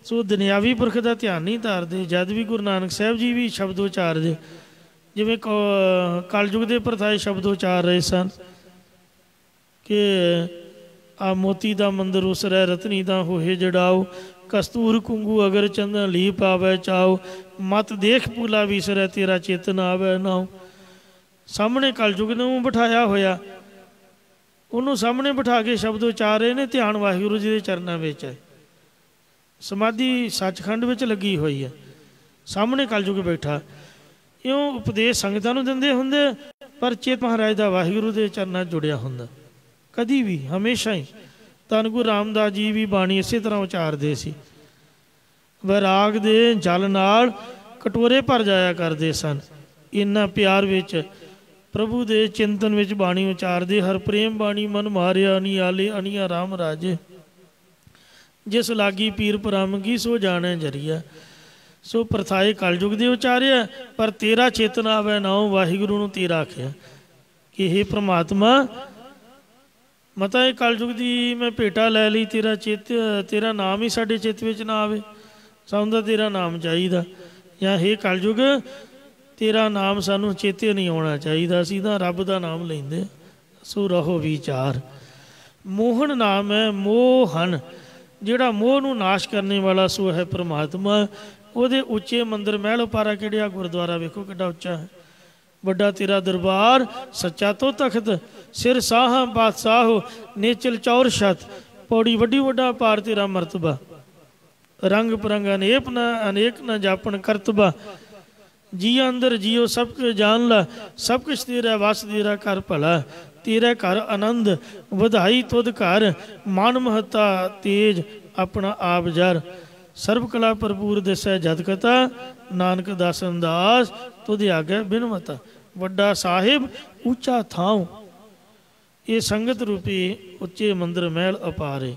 ਸੋ ਦੁਨਿਆਵੀ ਪੁਰਖ ਦਾ ਧਿਆਨ ਨਹੀਂ ਧਾਰਦੇ। ਜਦ ਵੀ ਗੁਰੂ ਨਾਨਕ ਸਾਹਿਬ ਜੀ ਵੀ ਸ਼ਬਦ ਉਚਾਰਦੇ, ਜਿਵੇਂ ਕਲਯੁਗ ਦੇ ਪ੍ਰਥਾਏ ਸ਼ਬਦ ਉਚਾਰ ਰਹੇ ਸਨ ਕਿ ਆ ਮੋਤੀ ਦਾ ਮੰਦਰ ਉਸਰੈ ਰਤਨੀ ਦਾ ਹੋਏ ਜੜਾਓ, ਕਸਤੂਰ ਕੁੰਗੂ ਅਗਰ ਚੰਦਨ ਲੀ ਪਾਵੈ ਚਾਓ, ਮਤ ਦੇਖ ਪੂਲਾ ਵਿਸਰੈ ਤੇਰਾ ਚੇਤਨ ਆਵੈ ਨਾਉ। ਸਾਹਮਣੇ ਕਲਯੁਗ ਨੂੰ ਬਿਠਾਇਆ ਹੋਇਆ, ਉਹਨੂੰ ਸਾਹਮਣੇ ਬਿਠਾ ਕੇ ਸ਼ਬਦ ਉਚਾਰ ਰਹੇ ਨੇ, ਧਿਆਨ ਵਾਹਿਗੁਰੂ ਜੀ ਦੇ ਚਰਨਾਂ ਵਿੱਚ ਹੈ। ਸਮਾਧੀ ਸੱਚਖੰਡ ਵਿੱਚ ਲੱਗੀ ਹੋਈ ਹੈ, ਸਾਹਮਣੇ ਕਲਯੁਗ ਬੈਠਾ। ਇਉਂ ਉਪਦੇਸ਼ ਸੰਗਤਾਂ ਨੂੰ ਦਿੰਦੇ ਹੁੰਦੇ, ਪਰ ਚੇਤ ਮਹਾਰਾਜ ਦਾ ਵਾਹਿਗੁਰੂ ਦੇ ਚਰਨਾਂ ਜੁੜਿਆ ਹੁੰਦਾ ਕਦੀ ਵੀ, ਹਮੇਸ਼ਾ ਹੀ। ਧੰਨ ਗੁਰੂ ਰਾਮਦਾਸ ਜੀ ਵੀ ਬਾਣੀ ਇਸੇ ਤਰ੍ਹਾਂ ਉਚਾਰਦੇ ਸੀ। ਵੈਰਾਗ ਦੇ ਜਲ ਨਾਲ ਕਟੋਰੇ ਭਰ ਜਾਇਆ ਕਰਦੇ ਸਨ। ਇੰਨਾ ਪਿਆਰ ਵਿੱਚ ਪ੍ਰਭੂ ਦੇ ਚਿੰਤਨ ਵਿੱਚ ਬਾਣੀ ਉਚਾਰਦੇ। ਹਰ ਪ੍ਰੇਮ ਬਾਣੀ ਮਨ ਮਾਰਿਆ ਅਨੀਆਲੇ ਅਨੀਆ ਰਾਮ ਰਾਜੇ, ਜਿਸ ਲਾਗੀ ਪੀਰ ਪਰਮਗੀ ਸੋ ਜਾਣੈ ਜਰੀਆ। ਸੋ ਪ੍ਰਥਾਏ ਕਲਯੁਗ ਦੇ ਉਚਾਰਿਆ, ਪਰ ਤੇਰਾ ਚੇਤਨ ਆਵੈ ਨਾਉ, ਵਾਹਿਗੁਰੂ ਨੂੰ ਤੇਰਾ ਆਖਿਆ ਕਿ ਹੇ ਪ੍ਰਮਾਤਮਾ, ਮਤਾ ਇਹ ਕਲਯੁਗ ਦੀ ਮੈਂ ਭੇਟਾ ਲੈ ਲਈ, ਤੇਰਾ ਨਾਮ ਹੀ ਸਾਡੇ ਚਿੱਤ ਵਿੱਚ ਨਾ ਆਵੇ, ਸਾਨੂੰ ਤਾਂ ਤੇਰਾ ਨਾਮ ਚਾਹੀਦਾ। ਜਾਂ ਹੇ ਕਲਯੁਗ, ਤੇਰਾ ਨਾਮ ਸਾਨੂੰ ਚੇਤੇ ਨਹੀਂ ਆਉਣਾ ਚਾਹੀਦਾ, ਅਸੀਂ ਤਾਂ ਰੱਬ ਦਾ ਨਾਮ ਲੈਂਦੇ। ਸੋ ਰਹੋ ਵਿਚਾਰ। ਮੋਹਨ ਨਾਮ ਹੈ ਮੋਹਨ, ਜਿਹੜਾ ਮੋਹ ਨੂੰ ਨਾਸ਼ ਕਰਨੇ ਵਾਲਾ, ਸੋ ਹੈ ਪ੍ਰਮਾਤਮਾ। ਉਹਦੇ ਉੱਚੇ ਮੰਦਰ ਮਹਿਲ ਉਪਾਰਾ ਕਿਹੜਿਆ ਗੁਰਦੁਆਰਾ ਵੇਖੋ ਕਿੱਡਾ ਉੱਚਾ ਹੈ। ਵੱਡਾ ਤੇਰਾ ਦਰਬਾਰ, ਸੱਚਾ ਤੋਂ ਤਖਤ, ਸਿਰ ਸਾਹਾਂ ਬਾਦਸ਼ਾਹੋ, ਨੇਚਲ ਚੌਰ ਛਤ, ਪੌੜੀ ਵੱਡੀ ਵੱਡਾ ਪਾਰ ਤੇਰਾ ਮਰਤਬਾ, ਰੰਗ ਪਰੰਗ ਅਨੇਕ ਨ ਜਾਪਣ ਕਰਤਬਾ, ਜੀ ਅੰਦਰ ਜੀਓ ਸਭ ਕੁਝ ਜਾਣ ਲਾ, ਸਭ ਕੁਛ ਤੇਰਾ ਵਸ ਤੇਰਾ ਘਰ ਭਲਾ, ਤੇਰਾ ਘਰ ਆਨੰਦ ਵਧਾਈ ਤੁਧ ਘਰ, ਮਨ ਮਹੱਤਾ ਤੇਜ ਆਪਣਾ ਆਪ ਜਰ, ਸਰਬ ਕਲਾ ਭਰਪੂਰ ਦਿਸੈ ਜਦ ਕਥਾ, ਨਾਨਕ ਦਾਸਨ ਦਾਸ ਤੁਧ ਆਗੇ ਬਿਨਵਤਾ। ਵੱਡਾ ਸਾਹਿਬ, ਉੱਚਾ ਥਾਂ, ਇਹ ਸੰਗਤ ਰੂਪੀ ਉੱਚੇ ਮੰਦਰ ਮਹਿਲ ਅਪਾਰੇ।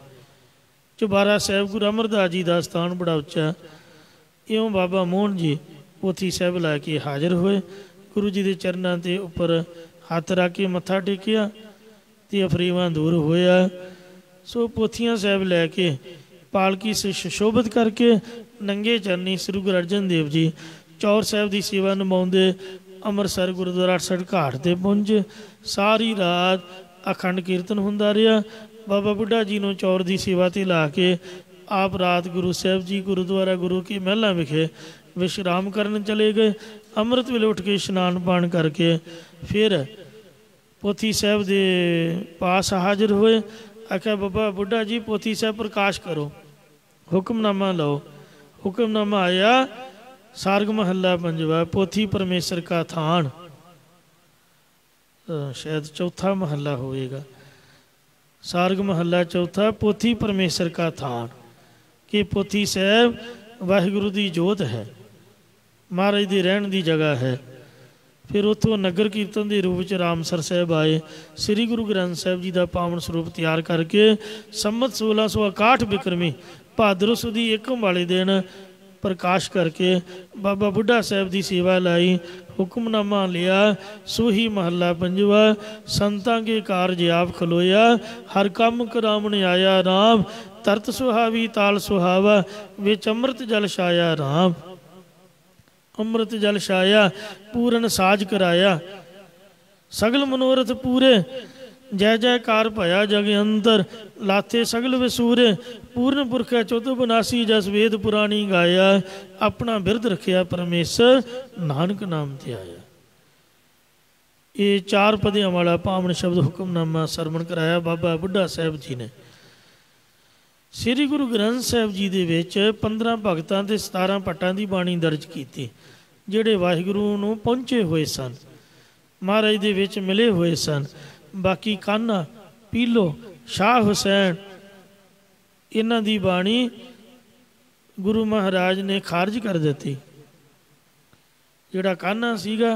ਚੁਬਾਰਾ ਸਾਹਿਬ ਗੁਰੂ ਅਮਰਦਾਸ ਜੀ ਦਾ ਸਥਾਨ ਬੜਾ ਉੱਚਾ। ਇਉਂ ਬਾਬਾ ਮੋਹਨ ਜੀ ਪੋਥੀ ਸਾਹਿਬ ਲੈ ਕੇ ਹਾਜ਼ਰ ਹੋਏ। ਗੁਰੂ ਜੀ ਦੇ ਚਰਨਾਂ ਦੇ ਉੱਪਰ ਹੱਥ ਰੱਖ ਕੇ ਮੱਥਾ ਟੇਕਿਆ ਅਤੇ ਅਫਰੀਵਾਂ ਦੂਰ ਹੋਇਆ। ਸੋ ਪੋਥੀਆਂ ਸਾਹਿਬ ਲੈ ਕੇ ਪਾਲਕੀ ਸੁਸ਼ੋਭਿਤ ਕਰਕੇ ਨੰਗੇ ਚਰਨੀ ਸ੍ਰੀ ਗੁਰੂ ਅਰਜਨ ਦੇਵ ਜੀ ਚੌਰ ਸਾਹਿਬ ਦੀ ਸੇਵਾ ਨਿਭਾਉਂਦੇ ਅੰਮ੍ਰਿਤਸਰ ਗੁਰਦੁਆਰਾ 68 ਘਾਟ 'ਤੇ ਪਹੁੰਚੇ। ਸਾਰੀ ਰਾਤ ਅਖੰਡ ਕੀਰਤਨ ਹੁੰਦਾ ਰਿਹਾ। ਬਾਬਾ ਬੁੱਢਾ ਜੀ ਨੂੰ ਚੌਰ ਦੀ ਸੇਵਾ 'ਤੇ ਲਾ ਕੇ ਆਪ ਰਾਤ ਗੁਰੂ ਸਾਹਿਬ ਜੀ ਗੁਰਦੁਆਰਾ ਗੁਰੂ ਕੀ ਮਹਿਲਾਂ ਵਿਖੇ ਵਿਸ਼ਰਾਮ ਕਰਨ ਚਲੇ ਗਏ। ਅੰਮ੍ਰਿਤ ਵੇਲੇ ਉੱਠ ਕੇ ਇਸ਼ਨਾਨ ਪਾਣ ਕਰਕੇ ਫਿਰ ਪੋਥੀ ਸਾਹਿਬ ਦੇ ਪਾਸ ਹਾਜ਼ਰ ਹੋਏ। ਆਖਿਆ ਬਾਬਾ ਬੁੱਢਾ ਜੀ ਪੋਥੀ ਸਾਹਿਬ ਪ੍ਰਕਾਸ਼ ਕਰੋ, ਹੁਕਮਨਾਮਾ ਲਓ। ਹੁਕਮਨਾਮਾ ਆਇਆ, ਸਾਰਗ ਮਹੱਲਾ ਪੰਜਵਾ, ਪੋਥੀ ਪਰਮੇਸ਼ਰ ਕਾ ਥਾਨ, ਸ਼ਾਇਦ ਚੌਥਾ ਮਹੱਲਾ ਹੋਵੇਗਾ। ਸਾਰਗ ਮਹੱਲਾ ਚੌਥਾ, ਪੋਥੀ ਪਰਮੇਸ਼ਰ ਕਾ ਥਾਨ, ਕਿ ਪੋਥੀ ਸਾਹਿਬ ਵਾਹਿਗੁਰੂ ਦੀ ਜੋਤ ਹੈ, ਮਹਾਰਾਜ ਦੀ ਰਹਿਣ ਦੀ ਜਗ੍ਹਾ ਹੈ। ਫਿਰ ਉੱਥੋਂ ਨਗਰ ਕੀਰਤਨ ਦੇ ਰੂਪ ਵਿੱਚ ਰਾਮਸਰ ਸਾਹਿਬ ਆਏ। ਸ੍ਰੀ ਗੁਰੂ ਗ੍ਰੰਥ ਸਾਹਿਬ ਜੀ ਦਾ ਪਾਵਨ ਸਰੂਪ ਤਿਆਰ ਕਰਕੇ ਸੰਮਤ 1661 ਬਿਕਰਮੀ ਭਾਦਰੋਂ ਸੁਦੀ ਏਕਮ ਵਾਲੇ ਦਿਨ ਪ੍ਰਕਾਸ਼ ਕਰਕੇ ਬਾਬਾ ਬੁੱਢਾ ਸਾਹਿਬ ਦੀ ਸੇਵਾ ਲਾਈ। हुक्मनामा लिया सूही महला पंजवा। संतां के कारज आप खलोया हर कम करामण आया राम। तरत सुहावी ताल सुहावा विच अमृत जल छाया राम। अमृत जल छाया पूरन साज कराया सगल मनोरथ पूरे। जय जयकार भया जग अंतर लाथे सगल विसूरे। पूर्ण पुरख चुत बनासी जस वेद पुराणी गाया। अपना बिरद रखिया परमेसर नानक नाम ते आया। ये 4 पदियां वाला पावन शब्द हुक्मनामा सरवण कराया बाबा बुढ़ा साहब जी ने। श्री गुरु ग्रंथ साहब जी दे विच 15 भगतां ते 17 भट्टां दी बाणी दर्ज कीती जिहड़े वाहिगुरू नूं पहुंचे हुए सन, महाराज दे विच मिले हुए सन। बाकी कान्हा, पीलो, शाह हुसैन इन्हां दी बाणी गुरु महाराज ने खारज कर दिती। जिहड़ा कान्हा सीगा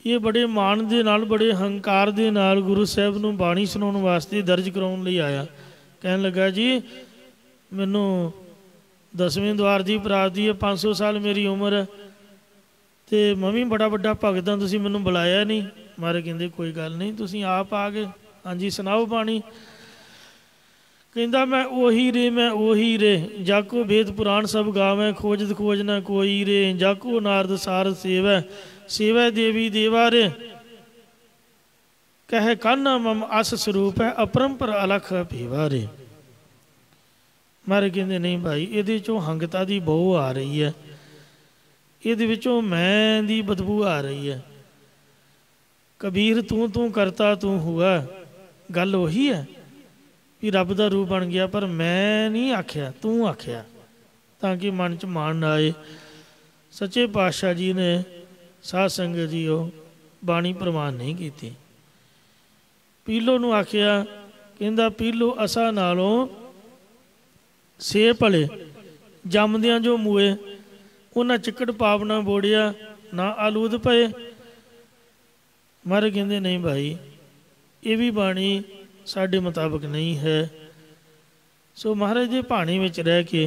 ये बड़े माण दे नाल बड़े हंकार दे नाल गुरु साहब नूं बाणी सुनाउण वास्ते दर्ज कराउण लई आया। कहण लगा जी मैनूं 10वें द्वार दी प्राप्ति है, 500 साल मेरी उम्र है तो मैं भी बड़ा वड्डा भगत हाँ, तुसीं मैनूं बुलाया नहीं। मारे कहंदे कोई गल नहीं, तुसीं आप आ गए, हाँ जी सुनाओ बाणी। कहंदा मैं ओही रे जाको वेद पुराण सब गावै। खोजत खोज न कोई रे जाको नारद सारद सेवै। सेवै देवी देवा रे कह कान्हा मम अस स्वरूप है अपरंपर अलख भेवा रे। मारे कहंदे नहीं भाई ये चों हंगता दी बहु आ रही है, ये विचों मैं दी बदबू आ रही है। कबीर तू तू करता तू हुआ, गल उही है भी रब दा रूप बन गया, पर मैं नहीं आख्या तू आख्या ताकि मन च मान आए। सच्चे पातशाह जी ने साध संगत जी बाणी प्रमाण नहीं की। पीलो नूं आख्या कहंदा पीलो असा नालों से भले जमदियां जो मूए उन्हें चिकड़ पावना बोड़िया ना आलूद पे। महाराज कहते नहीं भाई ये भी बाणी साढ़े मुताबिक नहीं है। सो महाराज जी भाणी में रह के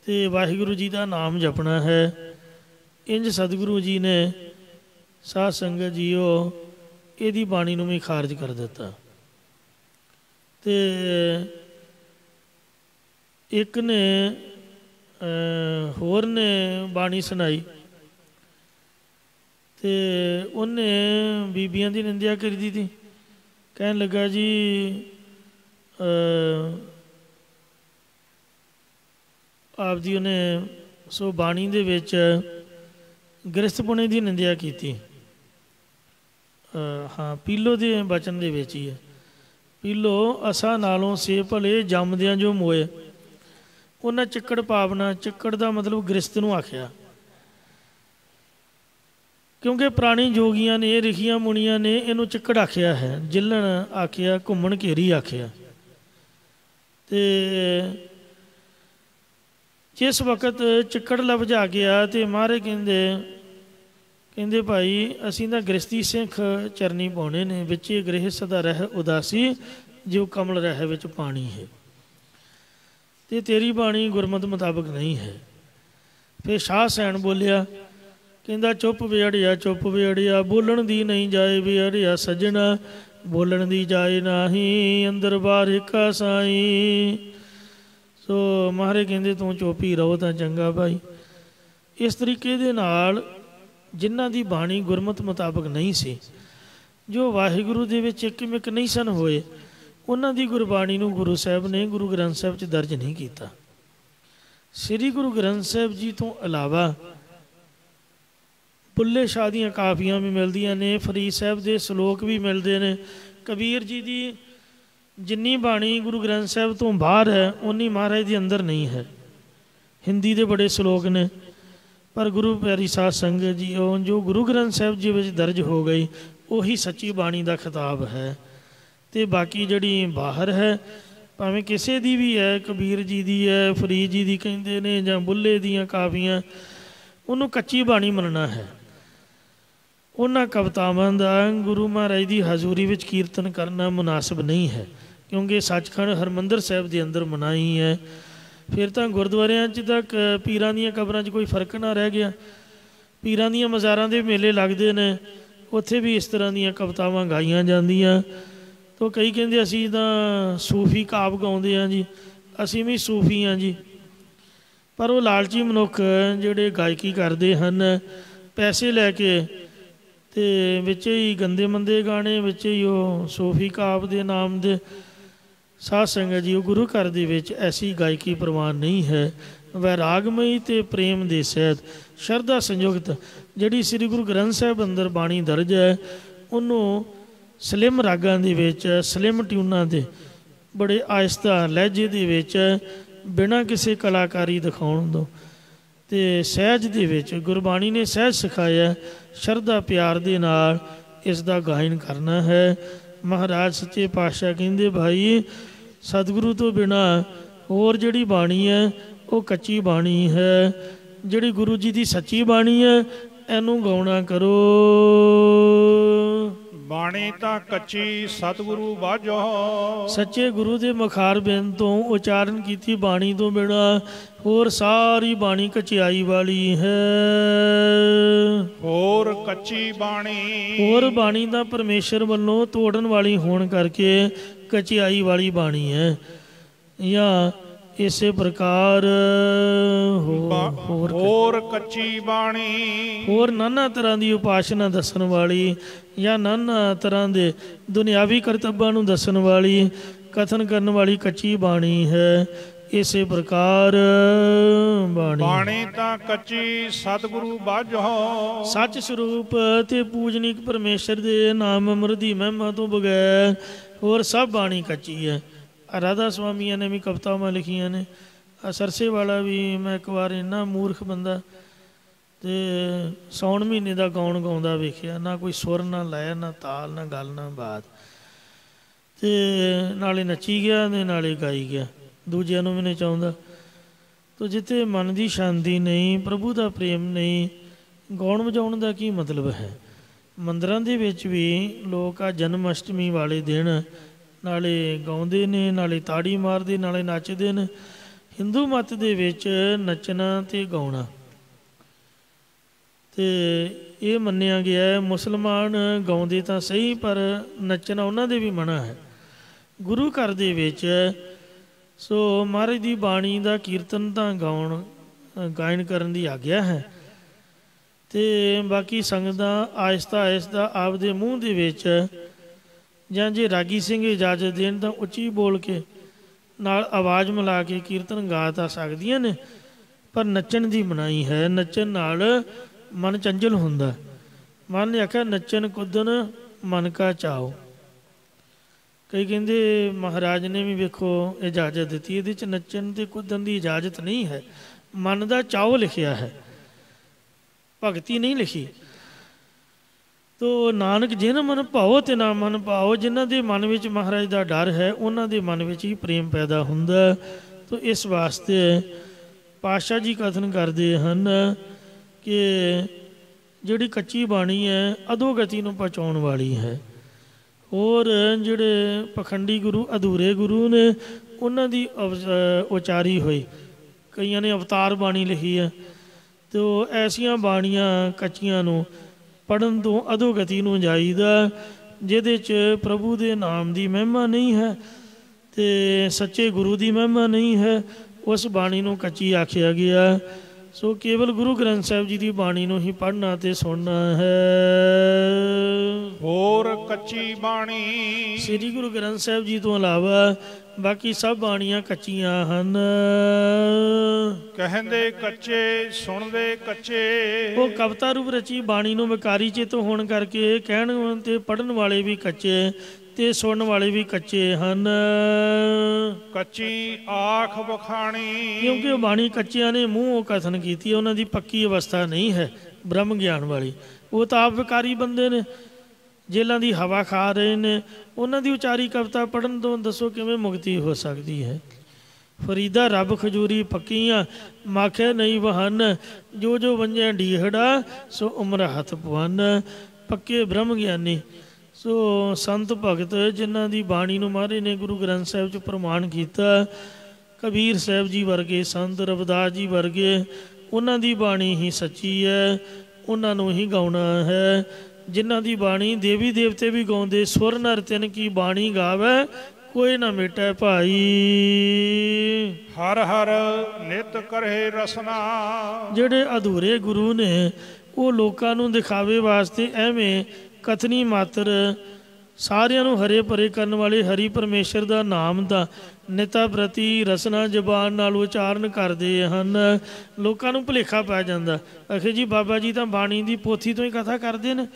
ते वाहिगुरु जी का नाम जपना है। इंज सतगुरु जी ने साध संगत जीओ यदी बाणी नूं भी खारज कर दिता। ते एक ने होर ने बाणी सुनाई ते उन्हें बीबियां की निंदिया करी दी थी। कहन लगा जी आप जी उन्हें सो बाणी दे विच गृहस्थपुणे की निंदिया की थी। हाँ पीलो के बचन दे विच ही है। पीलो असा नालों से भले जमदियां जो मोए उन्हें चिक्कड़ पावना। चिक्कड़ का मतलब गृहस्थ नूं आख्या, क्योंकि पुरानी जोगियां ने रिखियां मुनियां ने इनू चिक्कड़ आख्या है। जिलण आख्या, घुम्मण घेरी आख्या। ते जिस वक्त चिक्कड़ लभजा गया तो महाराज कहंदे भाई असीं तां गृहस्थी सिंख चरनी पाउणे ने, विचे गृह सदा रह उदासी जो कमल रह विच पानी है। तो तेरी बाणी गुरमत मुताबिक नहीं है। फिर शाह सैन बोलिया कहंदा चुप बेअड़िया चुप बेअड़िया बोलण दी नहीं जाए बेअड़िया सजना बोलण दी जाए नाही अंदर बाहर हिका साई। सो महाराज कहंदे तू चुप ही रहो तां चंगा भाई। इस तरीके दे नाल जिन्हां दी बाणी गुरमत मुताबिक नहीं सी, जो वाहिगुरू दे विच इकमिक नहीं सन होए, उन्हां दी गुरबाणी नूं गुरु साहब ने गुरु ग्रंथ साहब च दर्ज नहीं किया। श्री गुरु ग्रंथ साहब जी तो इलावा बुल्ले शाह दियां काफियां भी मिलदियां ने, फरीद साहब के सलोक भी मिलते हैं। कबीर जी की जिन्नी बाणी गुरु ग्रंथ साहब तो बाहर है उन्नी महाराज के अंदर नहीं है। हिंदी के बड़े सलोक ने, पर गुरु प्यारी साध संगत जी जो गुरु ग्रंथ साहब जी में दर्ज हो गई उही सच्ची बाणी का खिताब है। तो बाकी जड़ी बाहर है भावें किसी दी भी है, कबीर जी की है, फरीद जी की कहते ने, जां बुल्ले दियां काफियां, उन्होंने कच्ची बाणी मनना है। उन्हां कवितावां दा गुरु महाराज की हजूरी विच कीर्तन करना मुनासिब नहीं है, क्योंकि सचखंड हरमंदर साहब के अंदर मनाही है। फिर तो गुरुद्वारियां च तक पीरां दीयां कबरां च कोई फर्क ना रह गया। ਪੀਰਾਂ ਦੀਆਂ ਮਜ਼ਾਰਾਂ ਦੇ ਮੇਲੇ ਲੱਗਦੇ ਨੇ, ਉੱਥੇ ਵੀ ਇਸ ਤਰ੍ਹਾਂ ਦੀਆਂ ਕਵਿਤਾਵਾਂ ਗਾਈਆਂ ਜਾਂਦੀਆਂ। ਤਾਂ ਕਈ ਕਹਿੰਦੇ ਅਸੀਂ ਤਾਂ ਸੂਫੀ ਕਾਵ ਗਾਉਂਦੇ ਹਾਂ ਜੀ, ਅਸੀਂ ਵੀ ਸੂਫੀ ਹਾਂ ਜੀ। ਪਰ ਉਹ ਲਾਲਚੀ ਮਨੁੱਖ ਜਿਹੜੇ ਗਾਇਕੀ ਕਰਦੇ ਹਨ ਪੈਸੇ ਲੈ ਕੇ, ਅਤੇ ਵਿੱਚ ਹੀ ਗੰਦੇ ਮੰਦੇ ਗਾਣੇ, ਵਿੱਚ ਹੀ ਉਹ ਸੂਫੀ ਕਾਵ ਦੇ ਨਾਮ ਦੇ ਸਾਧ ਸੰਗਤ ਜੀ। ਉਹ ਗੁਰੂ ਘਰ ਦੇ ਵਿੱਚ ਐਸੀ ਗਾਇਕੀ ਪ੍ਰਵਾਨ ਨਹੀਂ ਹੈ। ਵੈਰਾਗਮਈ ਅਤੇ ਪ੍ਰੇਮ ਦੇ ਸਹਿਤ ਸ਼ਰਧਾ ਸੰਯੁਕਤ ਜਿਹੜੀ ਸ੍ਰੀ ਗੁਰੂ ਗ੍ਰੰਥ ਸਾਹਿਬ ਅੰਦਰ ਬਾਣੀ ਦਰਜ ਹੈ, ਉਹਨੂੰ ਸਲਿਮ ਰਾਗਾਂ ਦੇ ਵਿੱਚ, ਸਲਿਮ ਟਿਊਨਾਂ ਦੇ ਬੜੇ ਆਹਿਸਤਾ ਲਹਿਜੇ ਦੇ ਵਿੱਚ, ਬਿਨਾਂ ਕਿਸੇ ਕਲਾਕਾਰੀ ਦਿਖਾਉਣ ਤੋਂ, ਅਤੇ ਸਹਿਜ ਦੇ ਵਿੱਚ ਗੁਰਬਾਣੀ ਨੇ ਸਹਿਜ ਸਿਖਾਇਆ। ਸ਼ਰਧਾ ਪਿਆਰ ਦੇ ਨਾਲ ਇਸ ਦਾ ਗਾਇਨ ਕਰਨਾ ਹੈ। ਮਹਾਰਾਜ ਸੱਚੇ ਪਾਤਸ਼ਾਹ ਕਹਿੰਦੇ ਭਾਈ ਸਤਿਗੁਰੂ ਤੋਂ ਬਿਨਾਂ ਹੋਰ ਜਿਹੜੀ ਬਾਣੀ ਹੈ ਉਹ ਕੱਚੀ ਬਾਣੀ ਹੈ। ਜਿਹੜੀ ਗੁਰੂ ਜੀ ਦੀ ਸੱਚੀ ਬਾਣੀ ਹੈ ਇਹਨੂੰ ਗਾਉਣਾ ਕਰੋ। ਬਾਣੀ ਤਾਂ ਕੱਚੀ ਸਤਿਗੁਰੂ ਬਾਝੋ। ਸੱਚੇ ਗੁਰੂ ਦੇ ਮੁਖਾਰ ਬਿੰਦ ਤੋਂ ਉਚਾਰਨ ਕੀਤੀ ਬਾਣੀ ਤੋਂ ਬਿਨਾਂ ਹੋਰ ਸਾਰੀ ਬਾਣੀ ਕਚਿਆਈ ਵਾਲੀ ਹੈ। ਹੋਰ ਕੱਚੀ ਬਾਣੀ, ਹੋਰ ਬਾਣੀ ਦਾ ਪਰਮੇਸ਼ਰ ਵੱਲੋਂ ਤੋੜਨ ਵਾਲੀ ਹੋਣ ਕਰਕੇ ਕਚਿਆਈ ਵਾਲੀ ਬਾਣੀ ਹੈ। ਜਾਂ ਇਸੇ ਪ੍ਰਕਾਰ ਹੋਰ ਕੱਚੀ ਬਾਣੀ, ਹੋਰ ਨਾਨਾ ਤਰ੍ਹਾਂ ਦੀ ਉਪਾਸਨਾ ਦੱਸਣ ਵਾਲੀ, ਜਾਂ ਨਾਨਾ ਤਰ੍ਹਾਂ ਦੇ ਦੁਨਿਆਵੀ ਕਰਤੱਬਾਂ ਨੂੰ ਦੱਸਣ ਵਾਲੀ, ਕਥਨ ਕਰਨ ਵਾਲੀ ਕੱਚੀ ਬਾਣੀ ਹੈ। ਇਸੇ ਪ੍ਰਕਾਰ ਬਾਣੀ ਤਾਂ ਕੱਚੀ ਸਤਿਗੁਰੂ ਬਾਝੋ। ਸੱਚ ਸਰੂਪ ਤੇ ਪੂਜਨੀਕ ਪਰਮੇਸ਼ਰ ਦੇ ਨਾਮ ਅੰਮ੍ਰਿਤ ਦੀ ਮਹਿਮਾ ਤੋਂ ਬਗੈਰ ਹੋਰ ਸਭ ਬਾਣੀ ਕੱਚੀ ਹੈ। ਰਾਧਾ ਸੁਆਮੀਆਂ ਨੇ ਵੀ ਕਵਿਤਾਵਾਂ ਲਿਖੀਆਂ ਨੇ। ਸਰਸੇ ਵਾਲਾ ਵੀ ਮੈਂ ਇੱਕ ਵਾਰ ਇੰਨਾ ਮੂਰਖ ਬੰਦਾ ਅਤੇ ਸਾਉਣ ਮਹੀਨੇ ਦਾ ਗਾਉਣ ਗਾਉਂਦਾ ਵੇਖਿਆ, ਨਾ ਕੋਈ ਸੁਰ, ਨਾ ਲੈ, ਨਾ ਤਾਲ, ਨਾ ਗੱਲ, ਨਾ ਬਾਤ, ਅਤੇ ਨਾਲੇ ਨੱਚੀ ਗਿਆ ਅਤੇ ਨਾਲੇ ਗਾਈ ਗਿਆ, ਦੂਜਿਆਂ ਨੂੰ ਵੀ ਨਹੀਂ ਚਾਹੁੰਦਾ। ਤਾਂ ਜਿੱਥੇ ਮਨ ਦੀ ਸ਼ਾਂਤੀ ਨਹੀਂ, ਪ੍ਰਭੂ ਦਾ ਪ੍ਰੇਮ ਨਹੀਂ, ਗਾਉਣ ਵਜਾਉਣ ਦਾ ਕੀ ਮਤਲਬ ਹੈ। ਮੰਦਰਾਂ ਦੇ ਵਿੱਚ ਵੀ ਲੋਕ ਆ ਜਨਮ ਅਸ਼ਟਮੀ ਵਾਲੇ ਦਿਨ ਨਾਲੇ ਗਾਉਂਦੇ ਨੇ, ਨਾਲੇ ਤਾੜੀ ਮਾਰਦੇ, ਨਾਲੇ ਨੱਚਦੇ ਨੇ। ਹਿੰਦੂ ਮੱਤ ਦੇ ਵਿੱਚ ਨੱਚਣਾ ਅਤੇ ਗਾਉਣਾ ਅਤੇ ਇਹ ਮੰਨਿਆ ਗਿਆ। ਮੁਸਲਮਾਨ ਗਾਉਂਦੇ ਤਾਂ ਸਹੀ, ਪਰ ਨੱਚਣਾ ਉਹਨਾਂ ਦੇ ਵੀ ਮਨਾ ਹੈ। ਗੁਰੂ ਘਰ ਦੇ ਵਿੱਚ ਸੋ ਮਹਾਰਾਜ ਦੀ ਬਾਣੀ ਦਾ ਕੀਰਤਨ ਤਾਂ ਗਾਇਨ ਕਰਨ ਦੀ ਆਗਿਆ ਹੈ, ਅਤੇ ਬਾਕੀ ਸੰਗਤਾਂ ਆਹਿਸਤਾ ਆਹਿਸਤਾ ਆਪਦੇ ਮੂੰਹ ਦੇ ਵਿੱਚ, ਜਾਂ ਜੇ ਰਾਗੀ ਸਿੰਘ ਇਜਾਜ਼ਤ ਦੇਣ ਤਾਂ ਉੱਚੀ ਬੋਲ ਕੇ ਨਾਲ ਆਵਾਜ਼ ਮਿਲਾ ਕੇ ਕੀਰਤਨ ਗਾ ਤਾਂ ਸਕਦੀਆਂ ਨੇ, ਪਰ ਨੱਚਣ ਦੀ ਮਨਾਹੀ ਹੈ। ਨੱਚਣ ਨਾਲ ਮਨ ਚੰਚਲ ਹੁੰਦਾ। ਮਨ ਨੇ ਆਖਿਆ ਨੱਚਣ ਕੁੱਦਣ ਮਨ ਕਾ ਚਾਓ। ਕਈ ਕਹਿੰਦੇ ਮਹਾਰਾਜ ਨੇ ਵੀ ਵੇਖੋ ਇਜਾਜ਼ਤ ਦਿੱਤੀ, ਇਹਦੇ 'ਚ ਨੱਚਣ ਅਤੇ ਕੁੱਦਣ ਦੀ ਇਜਾਜ਼ਤ ਨਹੀਂ ਹੈ। ਮਨ ਦਾ ਚਾਓ ਲਿਖਿਆ ਹੈ, ਭਗਤੀ ਨਹੀਂ ਲਿਖੀ। ਤੋ ਨਾਨਕ ਜਿਨ ਮਨ ਭਾਓ ਤੇ ਨਾ ਮਨ ਭਾਓ, ਜਿਨ੍ਹਾਂ ਦੇ ਮਨ ਵਿੱਚ ਮਹਾਰਾਜ ਦਾ ਡਰ ਹੈ ਉਹਨਾਂ ਦੇ ਮਨ ਵਿੱਚ ਹੀ ਪ੍ਰੇਮ ਪੈਦਾ ਹੁੰਦਾ। ਤੋ ਇਸ ਵਾਸਤੇ ਪਾਤਸ਼ਾਹ ਜੀ ਕਥਨ ਕਰਦੇ ਹਨ ਕਿ ਜਿਹੜੀ ਕੱਚੀ ਬਾਣੀ ਹੈ ਅਧੋਗਤੀ ਨੂੰ ਪਹੁੰਚਾਉਣ ਵਾਲੀ ਹੈ। ਹੋਰ ਜਿਹੜੇ ਪਖੰਡੀ ਗੁਰੂ, ਅਧੂਰੇ ਗੁਰੂ ਨੇ, ਉਹਨਾਂ ਦੀ ਉਚਾਰੀ ਹੋਈ, ਕਈਆਂ ਨੇ ਅਵਤਾਰ ਬਾਣੀ ਲਿਖੀ ਹੈ। ਤੋ ਐਸੀਆਂ ਬਾਣੀਆਂ ਕੱਚੀਆਂ ਨੂੰ ਪੜ੍ਹਨ ਤੋਂ ਅਧੋਗਤੀ ਨੂੰ ਜਾਈਦਾ, ਜਿਹਦੇ 'ਚ ਪ੍ਰਭੂ ਦੇ ਨਾਮ ਦੀ ਮਹਿਮਾ ਨਹੀਂ ਹੈ ਅਤੇ ਸੱਚੇ ਗੁਰੂ ਦੀ ਮਹਿਮਾ ਨਹੀਂ ਹੈ। ਉਸ ਬਾਣੀ ਨੂੰ ਕੱਚੀ ਆਖਿਆ ਗਿਆ। ਸੋ ਕੇਵਲ ਗੁਰੂ ਗ੍ਰੰਥ ਸਾਹਿਬ ਜੀ ਦੀ ਬਾਣੀ ਨੂੰ ਹੀ ਪੜ੍ਹਨਾ ਅਤੇ ਸੁਣਨਾ ਹੈ। ਹੋਰ ਕੱਚੀ ਬਾਣੀ, ਸ੍ਰੀ ਗੁਰੂ ਗ੍ਰੰਥ ਸਾਹਿਬ ਜੀ ਤੋਂ ਇਲਾਵਾ ਬਾਕੀ ਸਭ ਬਾਣੀਆਂ ਕੱਚੀਆਂ ਹਨ। ਕਹਿੰਦੇ ਕੱਚੇ, ਸੁਣਦੇ ਕੱਚੇ। ਉਹ ਕਵਿਤਾ ਰੂਪ ਰਚੀ ਬਾਣੀ ਨੂੰ ਵਿਕਾਰੀ ਚਿੱਤ ਹੋਣ ਕਰਕੇ ਕਹਿਣ ਅਤੇ ਪੜ੍ਹਨ ਵਾਲੇ ਵੀ ਕੱਚੇ ਅਤੇ ਸੁਣਨ ਵਾਲੇ ਵੀ ਕੱਚੇ ਹਨ। ਕੱਚੀ ਆਖ ਵਖਾਣੀ, ਕਿਉਂਕਿ ਉਹ ਬਾਣੀ ਕੱਚਿਆਂ ਨੇ ਮੂੰਹੋਂ ਕਥਨ ਕੀਤੀ, ਉਹਨਾਂ ਦੀ ਪੱਕੀ ਅਵਸਥਾ ਨਹੀਂ ਹੈ ਬ੍ਰਹਮ ਗਿਆਨ ਵਾਲੀ। ਉਹ ਤਾਂ ਆਪ ਵਿਕਾਰੀ ਬੰਦੇ ਨੇ, ਜੇਲਾਂ ਦੀ ਹਵਾ ਖਾ ਰਹੇ ਨੇ। ਉਹਨਾਂ ਦੀ ਉਚਾਰੀ ਕਵਿਤਾ ਪੜ੍ਹਨ ਤੋਂ ਦੱਸੋ ਕਿਵੇਂ ਮੁਕਤੀ ਹੋ ਸਕਦੀ ਹੈ। ਫਰੀਦਾ ਰੱਬ ਖਜੂਰੀ ਪੱਕੀਆਂ, ਮਾਖੇ ਨਹੀਂ ਵਹਨ, ਜੋ ਜੋ ਵੰਜਿਆ ਢੀਹੜਾ, ਸੋ ਉਮਰ ਹੱਥ ਪਵਨ। ਪੱਕੇ ਬ੍ਰਹਮ ਗਿਆਨੀ ਸੋ ਸੰਤ ਭਗਤ ਜਿਨ੍ਹਾਂ ਦੀ ਬਾਣੀ ਨੂੰ ਮਹਾਰਾਜ ਨੇ ਗੁਰੂ ਗ੍ਰੰਥ ਸਾਹਿਬ 'ਚ ਪ੍ਰਮਾਣ ਕੀਤਾ, ਕਬੀਰ ਸਾਹਿਬ ਜੀ ਵਰਗੇ ਸੰਤ, ਰਵਿਦਾਸ ਜੀ ਵਰਗੇ, ਉਹਨਾਂ ਦੀ ਬਾਣੀ ਹੀ ਸੱਚੀ ਹੈ। ਉਹਨਾਂ ਨੂੰ ਹੀ ਗਾਉਣਾ ਹੈ, ਜਿਨ੍ਹਾਂ ਦੀ ਬਾਣੀ ਦੇਵੀ ਦੇਵਤੇ ਵੀ ਗਾਉਂਦੇ। ਸੁਰ ਨਰ ਤਿਨ ਕੀ ਬਾਣੀ ਗਾਵੇ, ਕੋਈ ਨਾ ਮਿਟੈ ਭਾਈ। ਹਰ ਹਰ ਨਿਤ ਕਰੇ ਰਸਨਾ। ਜਿਹੜੇ ਅਧੂਰੇ ਗੁਰੂ ਨੇ ਉਹ ਲੋਕਾਂ ਨੂੰ ਦਿਖਾਵੇ ਵਾਸਤੇ ਐਵੇਂ ਕਥਨੀ ਮਾਤਰ ਸਾਰਿਆਂ ਨੂੰ ਹਰੇ ਭਰੇ ਕਰਨ ਵਾਲੇ ਹਰੀ ਪਰਮੇਸ਼ਰ ਦਾ ਨਾਮ ਦਾ ਨਿਤਾ ਪ੍ਰਤੀ ਰਸਨਾ ਜ਼ਬਾਨ ਨਾਲ ਉਚਾਰਨ ਕਰਦੇ ਹਨ। ਲੋਕਾਂ ਨੂੰ ਭੁਲੇਖਾ ਪੈ ਜਾਂਦਾ, ਆਖੇ ਜੀ ਬਾਬਾ ਜੀ ਤਾਂ ਬਾਣੀ ਦੀ ਪੋਥੀ ਤੋਂ ਹੀ ਕਥਾ ਕਰਦੇ ਨੇ,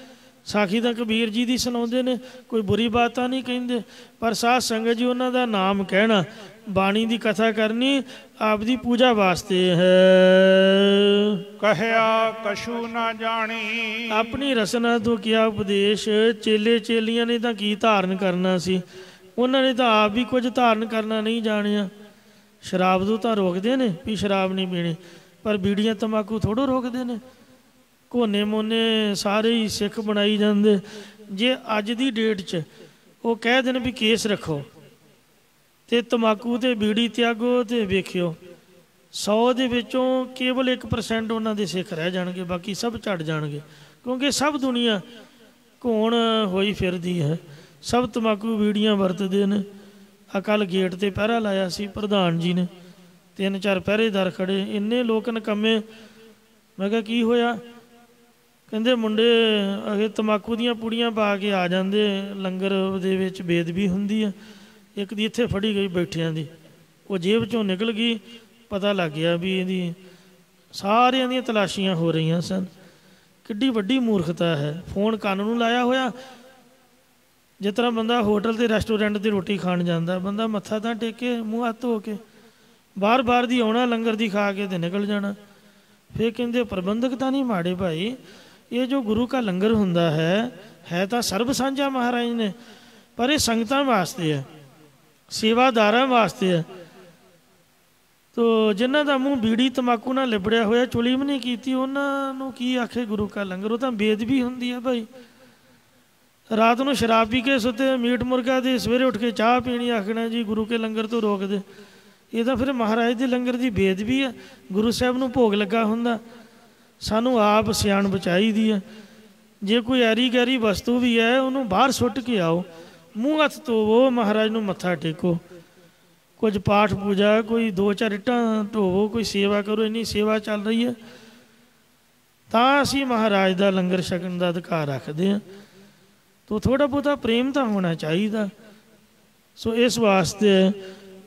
ਸਾਖੀ ਤਾਂ ਕਬੀਰ ਜੀ ਦੀ ਸੁਣਾਉਂਦੇ ਨੇ, ਕੋਈ ਬੁਰੀ ਬਾਤ ਤਾਂ ਨਹੀਂ ਕਹਿੰਦੇ। ਪਰ ਸਾਧ ਸੰਗਤ ਜੀ ਉਹਨਾਂ ਦਾ ਨਾਮ ਕਹਿਣਾ, ਬਾਣੀ ਦੀ ਕਥਾ ਕਰਨੀ ਆਪਦੀ ਪੂਜਾ ਵਾਸਤੇ ਹੈ। ਕਹਿਆ ਕਛੂ ਨਾ ਜਾਣੀ। ਆਪਣੀ ਰਸਨਾ ਤੋਂ ਕਿਹਾ ਉਪਦੇਸ਼। ਚੇਲੇ ਚੇਲੀਆਂ ਨੇ ਤਾਂ ਕੀ ਧਾਰਨ ਕਰਨਾ ਸੀ, ਉਹਨਾਂ ਨੇ ਤਾਂ ਆਪ ਵੀ ਕੁਝ ਧਾਰਨ ਕਰਨਾ ਨਹੀਂ ਜਾਣਿਆ। ਸ਼ਰਾਬ ਤੋਂ ਤਾਂ ਰੋਕਦੇ ਨੇ ਵੀ ਸ਼ਰਾਬ ਨਹੀਂ ਪੀਣੀ, ਪਰ ਬੀੜੀਆਂ ਤੰਬਾਕੂ ਥੋੜ੍ਹਾ ਰੋਕਦੇ ਨੇ। ਕੋਨੇ ਮੋਨੇ ਸਾਰੇ ਹੀ ਸਿੱਖ ਬਣਾਈ ਜਾਂਦੇ। ਜੇ ਅੱਜ ਦੀ ਡੇਟ 'ਚ ਉਹ ਕਹਿ ਦੇਣ ਵੀ ਕੇਸ ਰੱਖੋ ਅਤੇ ਤੰਬਾਕੂ ਅਤੇ ਬੀੜੀ ਤਿਆਗੋ, ਅਤੇ ਵੇਖਿਓ 100 ਦੇ ਵਿੱਚੋਂ ਕੇਵਲ 1% ਉਹਨਾਂ ਦੇ ਸਿੱਖ ਰਹਿ ਜਾਣਗੇ, ਬਾਕੀ ਸਭ ਝੜ ਜਾਣਗੇ। ਕਿਉਂਕਿ ਸਭ ਦੁਨੀਆ ਘੋਣ ਹੋਈ ਫਿਰਦੀ ਹੈ, ਸਭ ਤੰਬਾਕੂ ਬੀੜੀਆਂ ਵਰਤਦੇ ਨੇ। ਕੱਲ੍ਹ ਗੇਟ 'ਤੇ ਪਹਿਰਾ ਲਾਇਆ ਸੀ ਪ੍ਰਧਾਨ ਜੀ ਨੇ, 3-4 ਪਹਿਰੇਦਾਰ ਖੜ੍ਹੇ, ਇੰਨੇ ਲੋਕ ਨਿਕੰਮੇ। ਮੈਂ ਕਿਹਾ ਕੀ ਹੋਇਆ? ਕਹਿੰਦੇ ਮੁੰਡੇ ਅਗੇ ਤੰਬਾਕੂ ਦੀਆਂ ਪੁੜੀਆਂ ਪਾ ਕੇ ਆ ਜਾਂਦੇ, ਲੰਗਰ ਦੇ ਵਿੱਚ ਬੇਦਬੀ ਹੁੰਦੀ ਆ। ਇੱਕ ਦੀ ਇੱਥੇ ਫੜੀ ਗਈ ਬੈਠਿਆਂ ਦੀ, ਉਹ ਜੇਬ 'ਚੋਂ ਨਿਕਲ ਗਈ, ਪਤਾ ਲੱਗ ਗਿਆ ਵੀ ਇਹਦੀ ਸਾਰਿਆਂ ਦੀਆਂ ਤਲਾਸ਼ੀਆਂ ਹੋ ਰਹੀਆਂ ਸਨ। ਕਿੱਡੀ ਵੱਡੀ ਮੂਰਖਤਾ ਹੈ। ਫੋਨ ਕੰਨ ਨੂੰ ਲਾਇਆ ਹੋਇਆ, ਜਿਸ ਤਰ੍ਹਾਂ ਬੰਦਾ ਹੋਟਲ ਅਤੇ ਰੈਸਟੋਰੈਂਟ 'ਤੇ ਰੋਟੀ ਖਾਣ ਜਾਂਦਾ, ਬੰਦਾ ਮੱਥਾ ਤਾਂ ਟੇਕੇ, ਮੂੰਹ ਹੱਥ ਧੋ ਕੇ, ਬਾਹਰ ਦੀ ਆਉਣਾ ਲੰਗਰ ਦੀ ਖਾ ਕੇ ਅਤੇ ਨਿਕਲ ਜਾਣਾ। ਫਿਰ ਕਹਿੰਦੇ ਪ੍ਰਬੰਧਕ ਤਾਂ ਨਹੀਂ ਮਾੜੇ ਭਾਈ, ਇਹ ਜੋ ਗੁਰੂ ਕਾ ਲੰਗਰ ਹੁੰਦਾ ਹੈ ਤਾਂ ਸਰਬ ਸਾਂਝਾ ਮਹਾਰਾਜ ਨੇ, ਪਰ ਇਹ ਸੰਗਤਾਂ ਵਾਸਤੇ ਹੈ, ਸੇਵਾਦਾਰਾਂ ਵਾਸਤੇ ਹੈ। ਤੋ ਜਿਨ੍ਹਾਂ ਦਾ ਮੂੰਹ ਬੀੜੀ ਤੰਬਾਕੂ ਨਾਲ ਲਿਬੜਿਆ ਹੋਇਆ, ਚੁਲੀ ਵੀ ਨਹੀਂ ਕੀਤੀ, ਉਹਨਾਂ ਨੂੰ ਕੀ ਆਖੇ ਗੁਰੂ ਕਾ ਲੰਗਰ? ਉਹ ਤਾਂ ਬੇਦਬੀ ਹੁੰਦੀ ਹੈ ਭਾਈ। ਰਾਤ ਨੂੰ ਸ਼ਰਾਬ ਪੀ ਕੇ ਸੁੱਤੇ, ਮੀਟ ਮੁਰਗਾ ਦੇ ਸਵੇਰੇ ਉੱਠ ਕੇ ਚਾਹ ਪੀਣੀ, ਆਖਣਾ ਜੀ ਗੁਰੂ ਕੇ ਲੰਗਰ ਤੋਂ ਰੋਕ ਦੇ। ਇਹ ਤਾਂ ਫਿਰ ਮਹਾਰਾਜ ਦੇ ਲੰਗਰ ਦੀ ਬੇਦਬੀ ਹੈ। ਗੁਰੂ ਸਾਹਿਬ ਨੂੰ ਭੋਗ ਲੱਗਾ ਹੁੰਦਾ। ਸਾਨੂੰ ਆਪ ਸਿਆਣਪ ਚਾਹੀਦੀ ਹੈ। ਜੇ ਕੋਈ ਐਰੀ ਗੈਰੀ ਵਸਤੂ ਵੀ ਹੈ ਉਹਨੂੰ ਬਾਹਰ ਸੁੱਟ ਕੇ ਆਓ, ਮੂੰਹ ਹੱਥ ਧੋਵੋ, ਮਹਾਰਾਜ ਨੂੰ ਮੱਥਾ ਟੇਕੋ, ਕੁਝ ਪਾਠ ਪੂਜਾ, ਕੋਈ 2-4 ਇੱਟਾਂ ਢੋਵੋ, ਕੋਈ ਸੇਵਾ ਕਰੋ। ਇੰਨੀ ਸੇਵਾ ਚੱਲ ਰਹੀ ਹੈ ਤਾਂ ਅਸੀਂ ਮਹਾਰਾਜ ਦਾ ਲੰਗਰ ਛਕਣ ਦਾ ਅਧਿਕਾਰ ਰੱਖਦੇ ਹਾਂ। ਤੋ ਥੋੜ੍ਹਾ ਬਹੁਤਾ ਪ੍ਰੇਮ ਤਾਂ ਹੋਣਾ ਚਾਹੀਦਾ। ਸੋ ਇਸ ਵਾਸਤੇ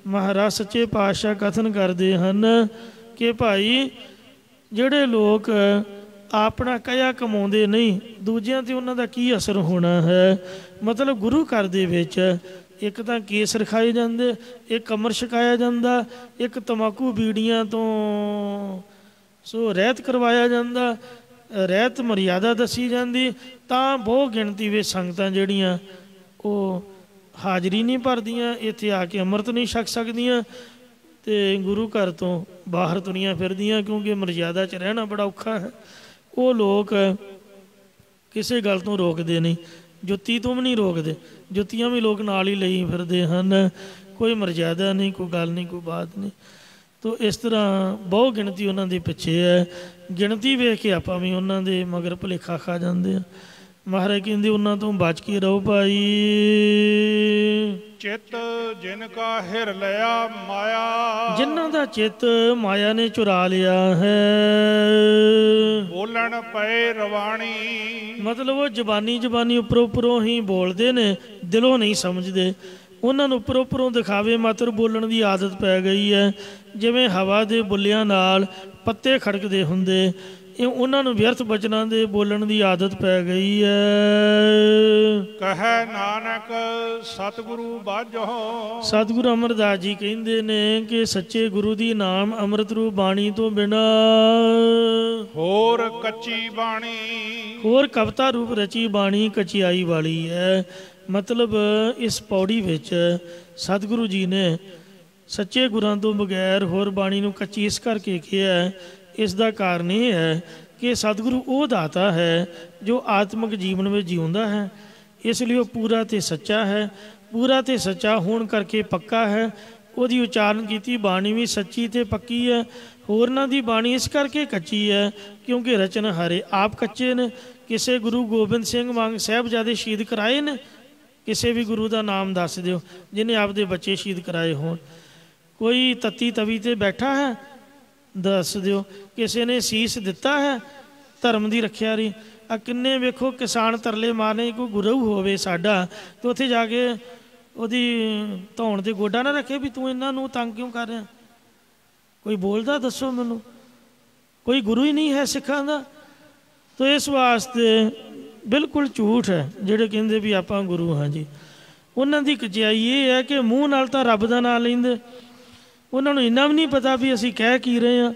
ਮਹਾਰਾਜ ਸੱਚੇ ਪਾਤਸ਼ਾਹ ਕਥਨ ਕਰਦੇ ਹਨ ਕਿ ਭਾਈ ਜਿਹੜੇ ਲੋਕ ਆਪਣਾ ਕਹਿਆ ਕਮਾਉਂਦੇ ਨਹੀਂ, ਦੂਜਿਆਂ 'ਤੇ ਉਹਨਾਂ ਦਾ ਕੀ ਅਸਰ ਹੋਣਾ ਹੈ। ਮਤਲਬ ਗੁਰੂ ਘਰ ਦੇ ਵਿੱਚ ਇੱਕ ਤਾਂ ਕੇਸ ਰਖਾਏ ਜਾਂਦੇ, ਇੱਕ ਅੰਮ੍ਰਿਤ ਛਕਾਇਆ ਜਾਂਦਾ, ਇੱਕ ਤੰਬਾਕੂ ਬੀੜੀਆਂ ਤੋਂ ਸੋ ਰਹਿਤ ਕਰਵਾਇਆ ਜਾਂਦਾ, ਰਹਿਤ ਮਰਿਆਦਾ ਦੱਸੀ ਜਾਂਦੀ, ਤਾਂ ਬਹੁ ਗਿਣਤੀ ਵਿੱਚ ਸੰਗਤਾਂ ਜਿਹੜੀਆਂ ਉਹ ਹਾਜ਼ਰੀ ਨਹੀਂ ਭਰਦੀਆਂ, ਇੱਥੇ ਆ ਕੇ ਅੰਮ੍ਰਿਤ ਨਹੀਂ ਛਕ ਸਕਦੀਆਂ ਅਤੇ ਗੁਰੂ ਘਰ ਤੋਂ ਬਾਹਰ ਤੁਰੀਆਂ ਫਿਰਦੀਆਂ, ਕਿਉਂਕਿ ਮਰਿਆਦਾ 'ਚ ਰਹਿਣਾ ਬੜਾ ਔਖਾ ਹੈ। ਉਹ ਲੋਕ ਕਿਸੇ ਗੱਲ ਤੋਂ ਰੋਕਦੇ ਨਹੀਂ, ਜੁੱਤੀ ਤੋਂ ਵੀ ਨਹੀਂ ਰੋਕਦੇ, ਜੁੱਤੀਆਂ ਵੀ ਲੋਕ ਨਾਲ ਹੀ ਲਈ ਫਿਰਦੇ ਹਨ। ਕੋਈ ਮਰਿਆਦਾ ਨਹੀਂ, ਕੋਈ ਗੱਲ ਨਹੀਂ, ਕੋਈ ਬਾਤ ਨਹੀਂ। ਤੋ ਇਸ ਤਰ੍ਹਾਂ ਬਹੁ ਗਿਣਤੀ ਉਹਨਾਂ ਦੇ ਪਿੱਛੇ ਹੈ। ਗਿਣਤੀ ਵੇਖ ਕੇ ਆਪਾਂ ਵੀ ਉਹਨਾਂ ਦੇ ਮਗਰ ਭੁਲੇਖਾ ਖਾ ਜਾਂਦੇ ਹਾਂ। ਮਹਾਰਾਜ ਕਹਿੰਦੇ ਉਹਨਾਂ ਤੋਂ ਬਚ ਕੇ ਰਹੋ ਭਾਈ। ਚਿੱਤ ਜਿਨ ਕਾ ਹਿਰ ਲਿਆ ਮਾਇਆ। ਜਿਨ੍ਹਾਂ ਦਾ ਚਿੱਤ ਮਾਇਆ ਨੇ ਚੁਰਾ ਲਿਆ ਹੈ। ਬੋਲਣ ਪਏ ਰਵਾਣੀ। ਮਤਲਬ ਉਹ ਜ਼ਬਾਨੀ ਉੱਪਰੋਂ ਹੀ ਬੋਲਦੇ ਨੇ, ਦਿਲੋਂ ਨਹੀਂ ਸਮਝਦੇ। ਉਹਨਾਂ ਨੂੰ ਉੱਪਰੋਂ ਦਿਖਾਵੇ ਮਾਤਰ ਬੋਲਣ ਦੀ ਆਦਤ ਪੈ ਗਈ ਹੈ। ਜਿਵੇਂ ਹਵਾ ਦੇ ਬੁੱਲਿਆਂ ਨਾਲ ਪੱਤੇ ਖੜਕਦੇ ਹੁੰਦੇ, ਇਹ ਉਹਨਾਂ ਨੂੰ ਵਿਅਰਥ ਬਚਨਾਂ ਦੇ ਬੋਲਣ ਦੀ ਆਦਤ ਪੈ ਗਈ ਹੈ। ਕਹੈ ਨਾਨਕ ਸਤਿਗੁਰੂ ਬਾਝੋ। ਸਤਿਗੁਰੂ ਅਮਰਦਾਸ ਜੀ ਕਹਿੰਦੇ ਨੇ ਕਿ ਸੱਚੇ ਗੁਰੂ ਦੀ ਨਾਮ ਅੰਮ੍ਰਿਤ ਰੂਪ ਬਾਣੀ ਤੋਂ ਬਿਨਾਂ ਹੋਰ ਕੱਚੀ ਬਾਣੀ। ਹੋਰ ਕਵਿਤਾ ਰੂਪ ਰਚੀ ਬਾਣੀ ਕਚਿਆਈ ਵਾਲੀ ਹੈ। ਮਤਲਬ ਇਸ ਪੌੜੀ ਵਿੱਚ ਸਤਿਗੁਰੂ ਜੀ ਨੇ ਸੱਚੇ ਗੁਰਾਂ ਤੋਂ ਬਗੈਰ ਹੋਰ ਬਾਣੀ ਨੂੰ ਕੱਚੀ ਇਸ ਕਰਕੇ ਕਿਹਾ। ਇਸ ਦਾ ਕਾਰਨ ਇਹ ਹੈ ਕਿ ਸਤਿਗੁਰੂ ਉਹ ਦਾਤਾ ਹੈ ਜੋ ਆਤਮਿਕ ਜੀਵਨ ਵਿੱਚ ਜਿਉਂਦਾ ਹੈ, ਇਸ ਲਈ ਉਹ ਪੂਰਾ ਅਤੇ ਸੱਚਾ ਹੈ। ਪੂਰਾ ਅਤੇ ਸੱਚਾ ਹੋਣ ਕਰਕੇ ਪੱਕਾ ਹੈ। ਉਹਦੀ ਉਚਾਰਨ ਕੀਤੀ। ਬਾਣੀ ਵੀ ਸੱਚੀ ਤੇ ਪੱਕੀ ਹੈ। ਹੋਰਨਾਂ ਦੀ ਬਾਣੀ ਇਸ ਕਰਕੇ ਕੱਚੀ ਹੈ ਕਿਉਂਕਿ ਰਚਨ ਹਾਰੇ ਆਪ ਕੱਚੇ ਨੇ। ਕਿਸੇ ਗੁਰੂ ਗੋਬਿੰਦ ਸਿੰਘ ਵਾਂਗ ਸਾਹਿਬਜ਼ਾਦੇ ਸ਼ਹੀਦ ਕਰਾਏ ਨੇ? ਕਿਸੇ ਵੀ ਗੁਰੂ ਦਾ ਨਾਮ ਦੱਸ ਦਿਓ ਜਿਹਨੇ ਆਪਦੇ ਬੱਚੇ ਸ਼ਹੀਦ ਕਰਾਏ ਹੋਣ। ਕੋਈ ਤੱਤੀ ਤਵੀ 'ਤੇ ਬੈਠਾ ਹੈ? ਦੱਸ ਦਿਓ। ਕਿਸੇ ਨੇ ਸੀਸ ਦਿੱਤਾ ਹੈ ਧਰਮ ਦੀ ਰੱਖਿਆ ਲਈ? ਆ ਕਿੰਨੇ ਵੇਖੋ ਕਿਸਾਨ ਤਰਲੇ ਮਾਰਨੇ, ਕੋਈ ਗੁਰੂ ਹੋਵੇ ਸਾਡਾ ਅਤੇ ਉੱਥੇ ਜਾ ਕੇ ਉਹਦੀ ਧੌਣ 'ਤੇ ਗੋਡਾ ਨਾ ਰੱਖੇ ਵੀ ਤੂੰ ਇਹਨਾਂ ਨੂੰ ਤੰਗ ਕਿਉਂ ਕਰ ਰਿਹਾ। ਕੋਈ ਬੋਲਦਾ ਦੱਸੋ ਮੈਨੂੰ? ਕੋਈ ਗੁਰੂ ਹੀ ਨਹੀਂ ਹੈ ਸਿੱਖਾਂ ਦਾ। ਤਾਂ ਇਸ ਵਾਸਤੇ ਬਿਲਕੁਲ ਝੂਠ ਹੈ ਜਿਹੜੇ ਕਹਿੰਦੇ ਵੀ ਆਪਾਂ ਗੁਰੂ ਹਾਂ ਜੀ। ਉਹਨਾਂ ਦੀ ਕਚਿਆਈ ਇਹ ਹੈ ਕਿ ਮੂੰਹ ਨਾਲ ਤਾਂ ਰੱਬ ਦਾ ਨਾਂ ਲੈਂਦੇ, ਉਹਨਾਂ ਨੂੰ ਇੰਨਾ ਵੀ ਨਹੀਂ ਪਤਾ ਵੀ ਅਸੀਂ ਕਹਿ ਕੀ ਰਹੇ ਹਾਂ।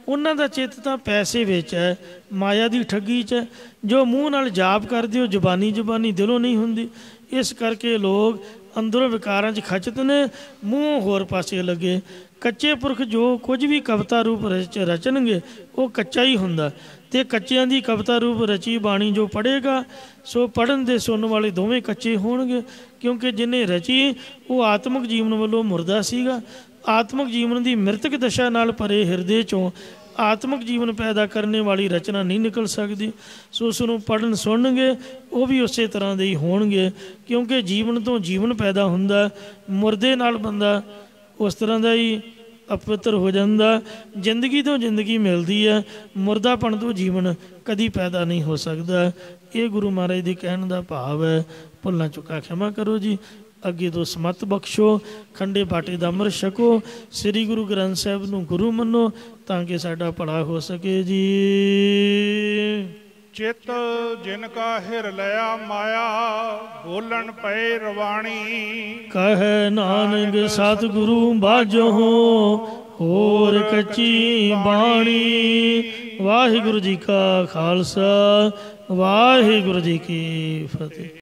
ਉਹਨਾਂ ਦਾ ਚਿੱਤ ਤਾਂ ਪੈਸੇ ਵਿੱਚ ਹੈ, ਮਾਇਆ ਦੀ ਠੱਗੀ 'ਚ ਹੈ। ਜੋ ਮੂੰਹ ਨਾਲ ਜਾਪ ਕਰਦੇ ਹੋ ਜ਼ਬਾਨੀ ਦਿਲੋਂ ਨਹੀਂ ਹੁੰਦੀ। ਇਸ ਕਰਕੇ ਲੋਕ ਅੰਦਰੋਂ ਵਿਕਾਰਾਂ 'ਚ ਖਚਤ ਨੇ, ਮੂੰਹ ਹੋਰ ਪਾਸੇ ਲੱਗੇ। ਕੱਚੇ ਪੁਰਖ ਜੋ ਕੁਝ ਵੀ ਕਵਿਤਾ ਰੂਪ ਰਚਣਗੇ ਉਹ ਕੱਚਾ ਹੀ ਹੁੰਦਾ। ਅਤੇ ਕੱਚਿਆਂ ਦੀ ਕਵਿਤਾ ਰੂਪ ਰਚੀ ਬਾਣੀ ਜੋ ਪੜ੍ਹੇਗਾ ਸੋ ਪੜ੍ਹਨ ਦੇ ਸੁਣਨ ਵਾਲੇ ਦੋਵੇਂ ਕੱਚੇ ਹੋਣਗੇ। ਕਿਉਂਕਿ ਜਿਹਨੇ ਰਚੀ ਉਹ ਆਤਮਿਕ ਜੀਵਨ ਵੱਲੋਂ ਮੁਰਦਾ ਸੀਗਾ। ਆਤਮਿਕ ਜੀਵਨ ਦੀ ਮ੍ਰਿਤਕ ਦਸ਼ਾ ਨਾਲ ਭਰੇ ਹਿਰਦੇ 'ਚੋਂ ਆਤਮਿਕ ਜੀਵਨ ਪੈਦਾ ਕਰਨ ਵਾਲੀ ਰਚਨਾ ਨਹੀਂ ਨਿਕਲ ਸਕਦੀ। ਸੋ ਉਸ ਨੂੰ ਪੜ੍ਹਨ ਸੁਣਨਗੇ ਉਹ ਵੀ ਉਸੇ ਤਰ੍ਹਾਂ ਦੇ ਹੀ ਹੋਣਗੇ। ਕਿਉਂਕਿ ਜੀਵਨ ਤੋਂ ਜੀਵਨ ਪੈਦਾ ਹੁੰਦਾ, ਮੁਰਦੇ ਨਾਲ ਬੰਦਾ ਉਸ ਤਰ੍ਹਾਂ ਦਾ ਹੀ ਅਪਵਿੱਤਰ ਹੋ ਜਾਂਦਾ। ਜ਼ਿੰਦਗੀ ਤੋਂ ਜ਼ਿੰਦਗੀ ਮਿਲਦੀ ਹੈ, ਮੁਰਦਾਪਣ ਤੋਂ ਜੀਵਨ ਕਦੀ ਪੈਦਾ ਨਹੀਂ ਹੋ ਸਕਦਾ। ਇਹ ਗੁਰੂ ਮਹਾਰਾਜ ਦੇ ਕਹਿਣ ਦਾ ਭਾਵ ਹੈ। ਭੁੱਲਾਂ ਚੁੱਕਾ ਖਿਮਾ ਕਰੋ ਜੀ। ਅੱਗੇ ਤੋਂ ਸਮਤ ਬਖਸ਼ੋ, ਖੰਡੇ ਬਾਟੇ ਦਾ ਅੰਮ੍ਰਿਤ ਛਕੋ, ਸ੍ਰੀ ਗੁਰੂ ਗ੍ਰੰਥ ਸਾਹਿਬ ਨੂੰ ਗੁਰੂ ਮੰਨੋ ਤਾਂ ਕਿ ਸਾਡਾ ਭਲਾ ਹੋ ਸਕੇ ਜੀ। ਚਿੱਤ ਜਿਨ ਕਾ ਹਿਰ ਲਿਆ ਮਾਇਆ, ਬੋਲਣ ਪਏ ਰਵਾਣੀ। ਕਹੈ ਨਾਨਕ ਸਤਿਗੁਰੂ ਬਾਝੋ, ਹੋਰ ਕੱਚੀ ਬਾਣੀ। ਵਾਹਿਗੁਰੂ ਜੀ ਕਾ ਖਾਲਸਾ, ਵਾਹਿਗੁਰੂ ਜੀ ਕੀ ਫਤਿਹ।